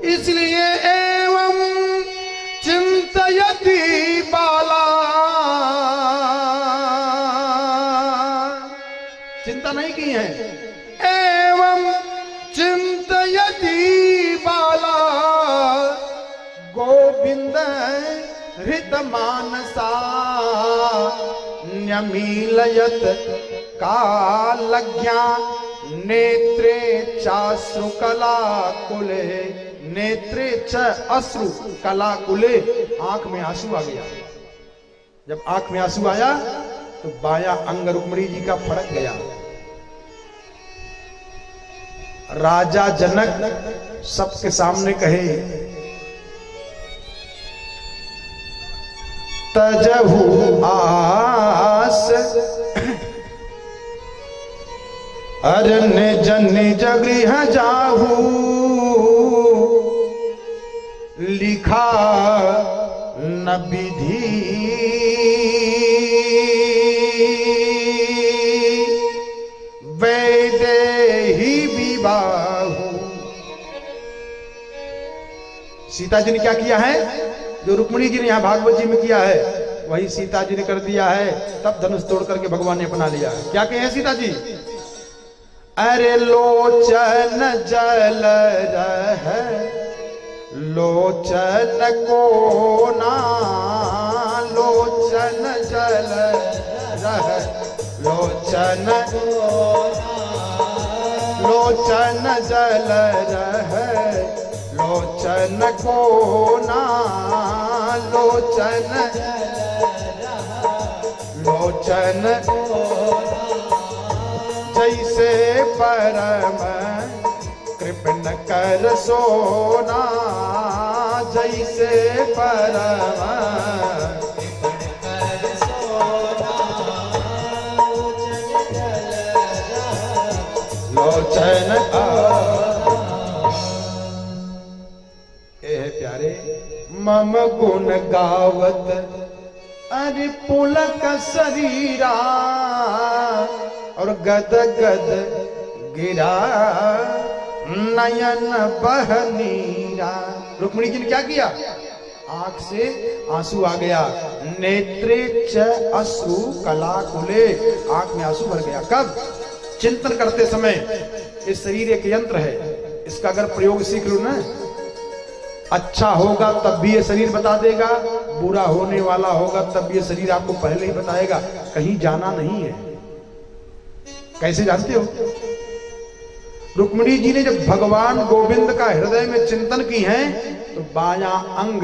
इसलिए एवं चिंतयति बाला, चिंता नहीं की है। एवं चिंतयति बाला गोविंद हृत मानसा, न्यमीलयत कालज्ञा नेत्रे चाश्रु कलाकुले, नेत्रे च अश्रु कलाकुले, आंख में आंसू आ गया। जब आंख में आंसू आया तो बायां अंग रुक्मिणी जी का फड़क गया। राजा जनक सबके सामने कहे, तजहु आस अर निज निज गृह जाहू, लिखा न विधि वैदेही विवाहु। सीता जी ने क्या किया है? जो रुक्मिणी जी ने यहाँ भागवत जी में किया है वही सीता जी ने कर दिया है। तब धनुष तोड़ करके भगवान ने अपना लिया है। क्या कहे सीता जी? अरे लोचन जल रहे लोचन को ना, लोचन जल रहे लोचन लोचन जल रहे लोचन को ना, लोचन लोचन जैसे परम कृपण कर सोना, जैसे परम लोचन ए प्यारे मम गुण गावत अरे पुलक शरीरा, और गद गद गिरा नयन बहनीरा। रुक्मिणी जी ने क्या किया? आंख से आंसू आ गया। नेत्रे च अश्रु कलाकुले, आंख में आंसू भर गया। कब? चिंतन करते समय। इस शरीर एक यंत्र है, इसका अगर प्रयोग सीख लो ना, अच्छा होगा तब भी ये शरीर बता देगा, बुरा होने वाला होगा तब ये शरीर आपको पहले ही बताएगा। कहीं जाना नहीं है। कैसे जानते हो? रुक्मिणी जी ने जब भगवान गोविंद का हृदय में चिंतन की है तो बायां अंग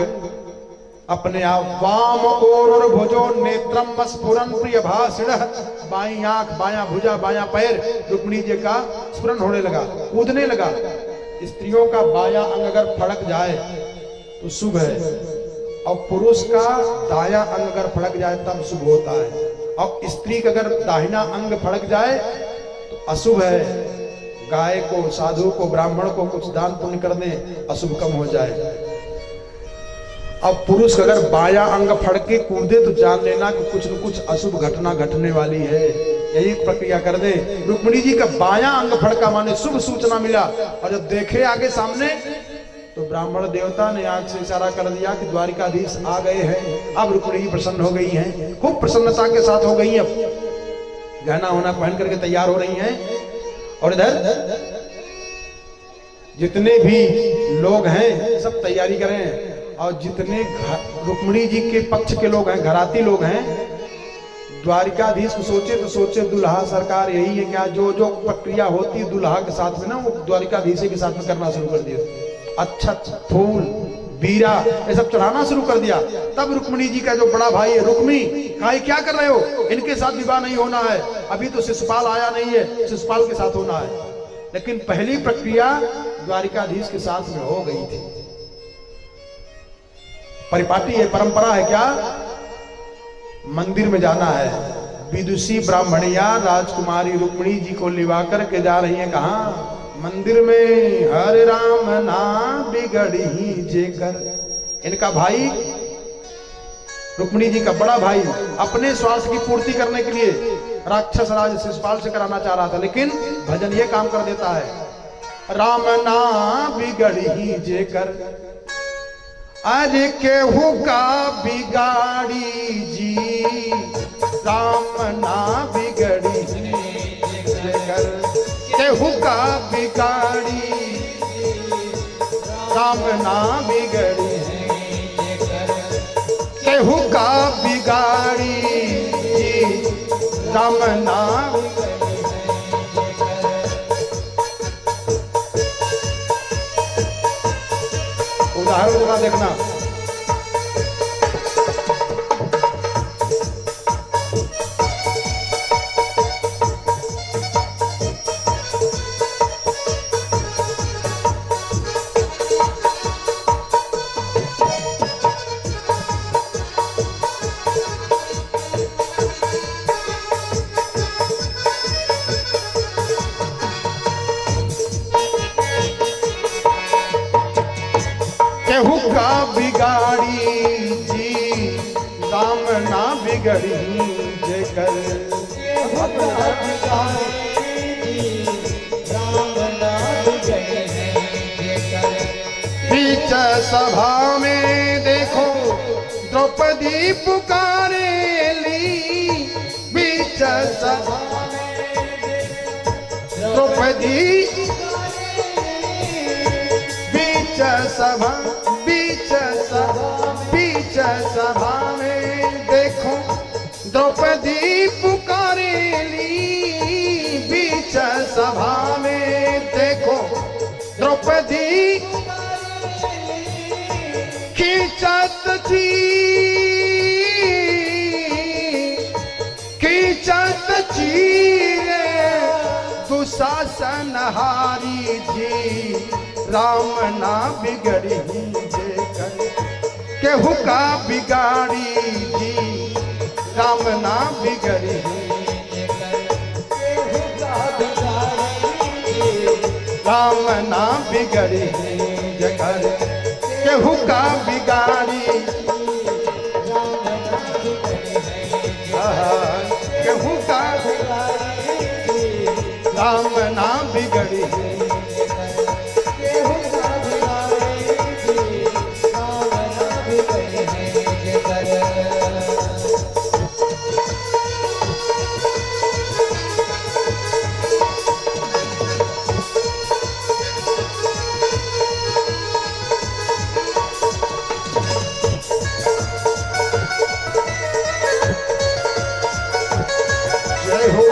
अपने आप, वाम और भुजो नेत्रम स्फुरन प्रिय भाषिण, बाई आंख, बायां भुजा, बायां पैर रुक्मिणी जी का स्फुरन होने लगा, कूदने लगा। स्त्रियों का बायां अंग अगर फड़क जाए तो शुभ है, और पुरुष का दायां अंग अगर फड़क जाए तब शुभ होता है, और स्त्री का अगर दाहिना अंग फड़क जाए तो अशुभ है। गाय को, साधु को, ब्राह्मण को कुछ दान पुण्य कर दे, अशुभ कम हो जाए। अब पुरुष अगर बायां अंग फड़के कूदे तो जान लेना कि कुछ न कुछ अशुभ घटना घटने वाली है। यही प्रक्रिया कर दे। रुक्मिणी जी का बायां अंग फड़का माने शुभ सूचना मिला, और जब देखे आगे सामने तो ब्राह्मण देवता ने आंख से इशारा कर दिया कि द्वारिकाधीश आ गए हैं। अब रुक्मिणी जी प्रसन्न हो गई हैं, खूब प्रसन्नता के साथ हो गई। अब गहना होना पहन करके तैयार हो रही हैं, और इधर जितने भी लोग हैं सब तैयारी करें, और जितने रुक्मिणी जी के पक्ष के लोग हैं, घराती लोग हैं, द्वारिकाधीश को सोचे तो सोचे दुल्हा सरकार यही है क्या? जो जो प्रक्रिया होती है दुल्हा के साथ में ना, वो द्वारिकाधीश के साथ में करना शुरू कर दिया। अच्छा फूल, बीरा, ये सब चढ़ाना शुरू कर दिया। तब रुक्मिणी जी का जो बड़ा भाई है रुक्मी कहा, क्या कर रहे हो? इनके साथ विवाह नहीं होना है, अभी तो शिशुपाल आया नहीं है, शिशुपाल के साथ होना है। लेकिन पहली प्रक्रिया द्वारिकाधीश के साथ में हो गई थी। परिपाटी है, परंपरा है क्या? मंदिर में जाना है। विदुषी ब्राह्मणिया राजकुमारी रुक्मिणी जी को लिवा करके जा रही है। कहां? मंदिर में। हरे राम ना बिगड़ी जेकर। इनका भाई रुक्मिणी जी का बड़ा भाई अपने स्वार्थ की पूर्ति करने के लिए राक्षस राज शिशुपाल से कराना चाह रहा था, लेकिन भजन ये काम कर देता है। राम ना बिगड़ी जेकर, अरे केहू का बिगाड़ी जी, राम ना बिगड़ी जेकर, केहू का बिगाड़ी, राम ना बिगड़ी, केहू का बिगाड़ी जी, राम ना। उदाहरण जरा देखना। बिगड़ी जेकर बीच सभा में देखो द्रौपदी पुकारेली, बीच सभा द्रौपदी, बीच सभा, बीच सभा, बीच सभा में देखो द्रौपदी पुकारेली, बीच सभा में देखो द्रौपदी खींचत चीरे दुशासन हारी जी, राम ना बिगड़ी जेकर केहू का बिगाड़ी जी, राम ना बिगड़ी राम ना बिगड़ी जेकर केहू का बिगाड़ी, केहू का राम ना बिगड़ी, जय हो।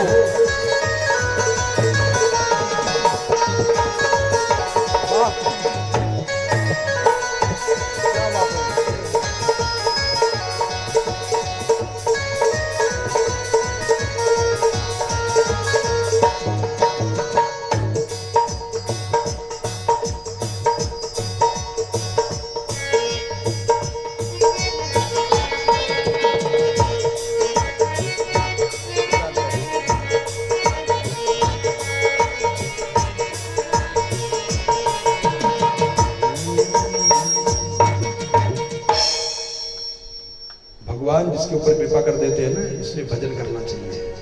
भगवान जिसके ऊपर कृपा कर देते हैं ना, इसलिए भजन करना चाहिए।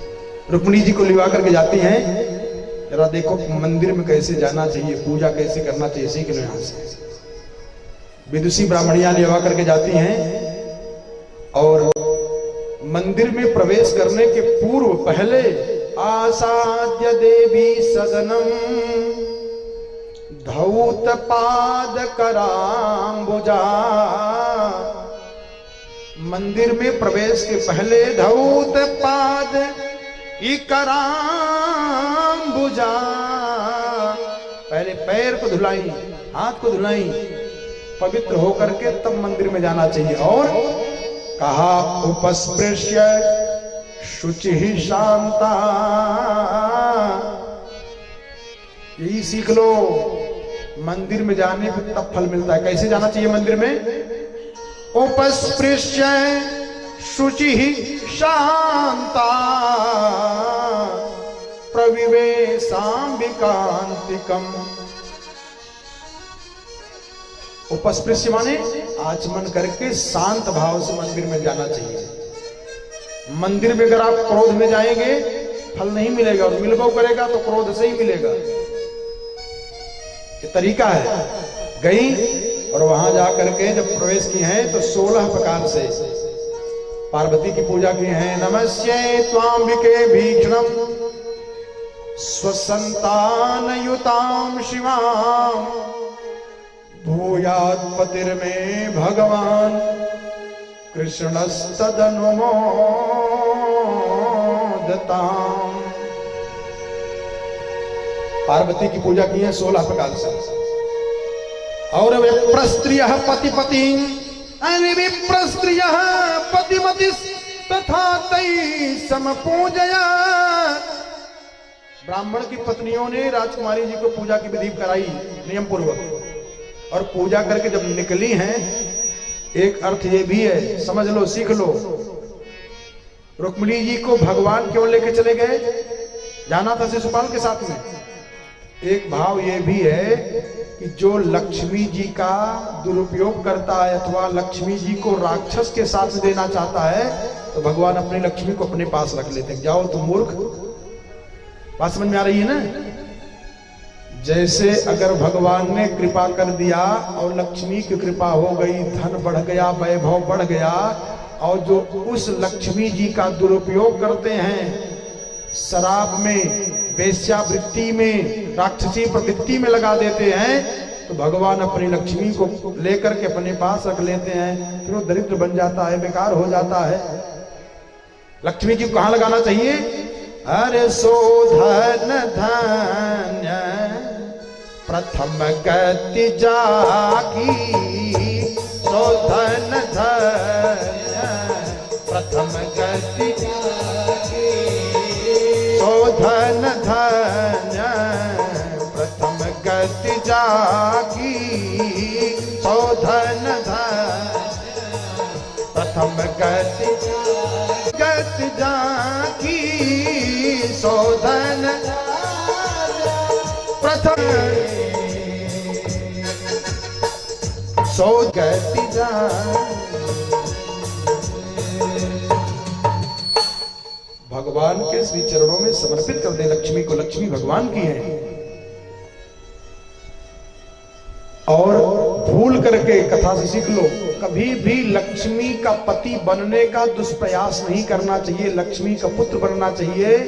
रुक्मिणी जी को लिवा करके जाती हैं, जरा देखो मंदिर में कैसे जाना चाहिए, पूजा कैसे करना चाहिए, सीख लो यहाँ से। विदुषी ब्राह्मणियां लिवा करके जाती हैं और मंदिर में प्रवेश करने के पूर्व पहले आसाद्य देवी सदनम धौत पाद कराम्बुजा, मंदिर में प्रवेश के पहले धौत पाद कराम्बुजा, पहले पैर को धुलाई, हाथ को धुलाई, पवित्र होकर के तब मंदिर में जाना चाहिए। और कहा उपस्पृश्य शुचि शांता, यही सीख लो, मंदिर में जाने पर तब फल मिलता है। कैसे जाना चाहिए मंदिर में? उपस्पृश्य शुचि शांता प्रविवेशांबिकांतिकम, उपस्पृश्य माने आचमन करके शांत भाव से मंदिर में जाना चाहिए। मंदिर में अगर आप क्रोध में जाएंगे फल नहीं मिलेगा, और मिलबो करेगा तो क्रोध से ही मिलेगा। ये तरीका है। गई और वहां जाकर के जब प्रवेश की हैं तो 16 प्रकार से पार्वती की पूजा की है। नमस्ये त्वांबिके भीषणम स्वसंतान युताम शिवाम भूयात् पतिर्मे भगवान कृष्णस्तदनुमोदताम। पार्वती की पूजा की है 16 प्रकार से। और विप्रस्त्रियः पतिपति, अरे विप्रस्त्रियः पतिमति तथा तै समपूजया। ब्राह्मण की पत्नियों ने राजकुमारी जी को पूजा की विधि कराई नियम पूर्वक, और पूजा करके जब निकली हैं, एक अर्थ ये भी है, समझ लो, सीख लो। रुक्मिणी जी को भगवान क्यों लेके चले गए? जाना था शिशुपाल के साथ में। एक भाव ये भी है कि जो लक्ष्मी जी का दुरुपयोग करता है अथवा लक्ष्मी जी को राक्षस के साथ देना चाहता है, तो भगवान अपनी लक्ष्मी को अपने पास रख लेते हैं। जाओ तुम मूर्ख। बात समझ में आ रही है ना? जैसे अगर भगवान ने कृपा कर दिया और लक्ष्मी की कृपा हो गई, धन बढ़ गया, वैभव बढ़ गया, और जो उस लक्ष्मी जी का दुरुपयोग करते हैं, शराब में, वेश्यावृत्ति में, राक्षसी प्रवृत्ति में लगा देते हैं, तो भगवान अपनी लक्ष्मी को लेकर के अपने पास रख लेते हैं। फिर वो दरिद्र बन जाता है, बेकार हो जाता है। लक्ष्मी जी को कहां लगाना चाहिए? अरे शोधन धन्य प्रथम गति जागी, शोधन धन्य प्रथम गति जागी, शोधन धन्य प्रथम गति जागी, शोधन धन्य प्रथम गति जागी, शोधन प्रथम गति जागी। भगवान के श्री चरणों में समर्पित कर दे लक्ष्मी को। लक्ष्मी भगवान की है। और भूल करके कथा से सीख लो, कभी भी लक्ष्मी का पति बनने का दुष्प्रयास नहीं करना चाहिए, लक्ष्मी का पुत्र बनना चाहिए।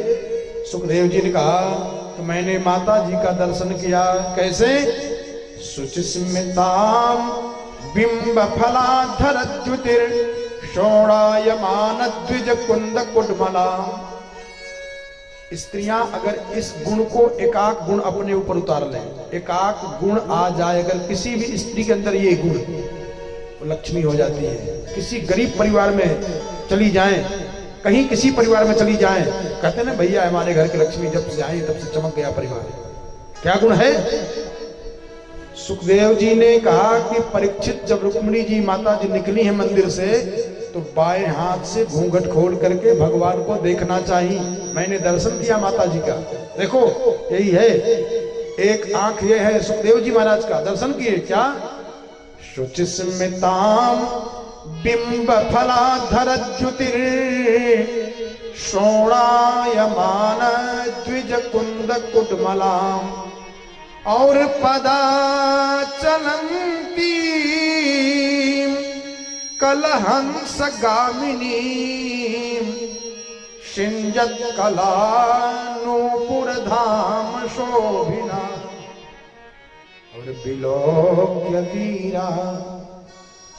सुखदेव जी ने कहा कि मैंने माता जी का दर्शन किया। कैसे? शुचिस्मिताम बिंब फलाधर द्युतिर शोणायमान द्विज कुंद कुडमला। स्त्रियां अगर इस गुण को, एकाक गुण अपने ऊपर उतार लें, एकाक गुण आ जाए अगर किसी भी स्त्री के अंदर, ये गुण तो लक्ष्मी हो जाती है। किसी गरीब परिवार में चली जाएं, कहीं किसी परिवार में चली जाएं, कहते हैं ना भैया हमारे घर की लक्ष्मी जब से आई तब से चमक गया परिवार। क्या गुण है? सुखदेव जी ने कहा कि परीक्षित जब रुक्मिणी जी माता जी निकली है मंदिर से, तो बाएं हाथ से घूंघट खोल करके भगवान को देखना चाहिए। मैंने दर्शन किया माता जी का, देखो यही है, एक आंख ये है सुखदेव जी महाराज का, दर्शन किए। क्या? शुचिस्मिताम बिंब फलाधर द्युतिर शोणायमान द्विज कुंद कुडमलाम। और पदा चलंती कलहंस गामिनी सिंजत कला नूपुर धाम शोभिना। और बिलोक्य वीरा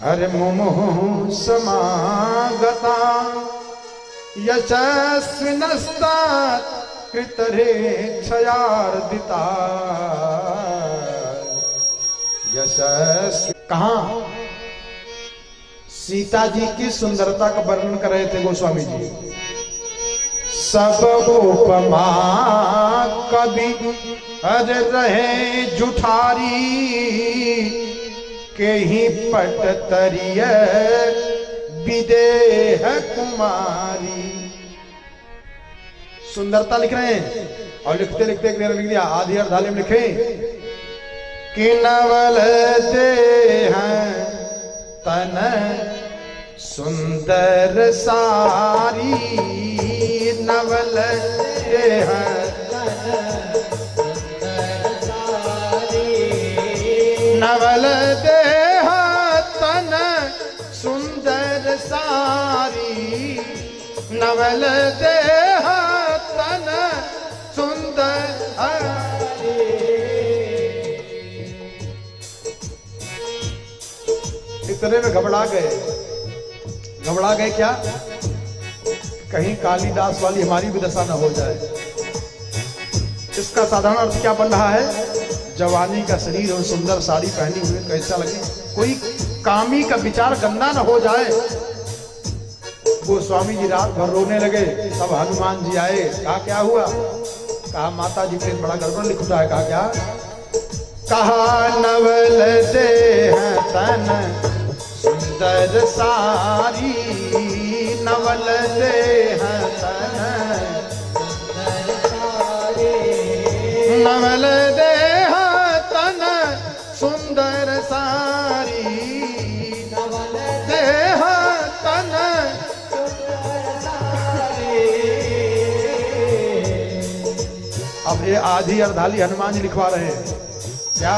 हर मुमुः समागता यशस्विनस्ता कृतरे क्षयार्दिता। यशस्वी कहां? सीता जी की सुंदरता का वर्णन कर रहे थे गोस्वामी जी। सब उपमा कवि अज रहे जुठारी के ही पट तरिय विदेह कुमारी। सुंदरता लिख रहे हैं और लिखते लिखते एक लिख दिया, आधी अर्धाली में लिखे कि नवल देह तन सुंदर सारी, नवल देह नवल देह तन सुंदर सारी, नवल देह तन सुंदर। इतने में घबरा गए क्या? कहीं कालिदास वाली हमारी भी दशा न हो जाए। इसका साधारण अर्थ क्या बन रहा है? जवानी का शरीर और सुंदर साड़ी पहनी हुई कैसा लगे, कोई कामी का विचार गंदा न हो जाए। गोस्वामी जी रात भर रोने लगे, तब हनुमान जी आए। कहा क्या हुआ? कहा माता जी पे बड़ा गड़बड़ लिख उठा है। कहा क्या? कहा नवल देह तन सुंदर सारी, नवल देह तन नवल देह तन सुंदर सारी, नवल देह तन ये आधी अर्धाली हनुमान जी लिखवा रहे हैं क्या।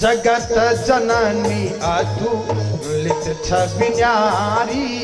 जगत जननी अतुलित छवि न्यारी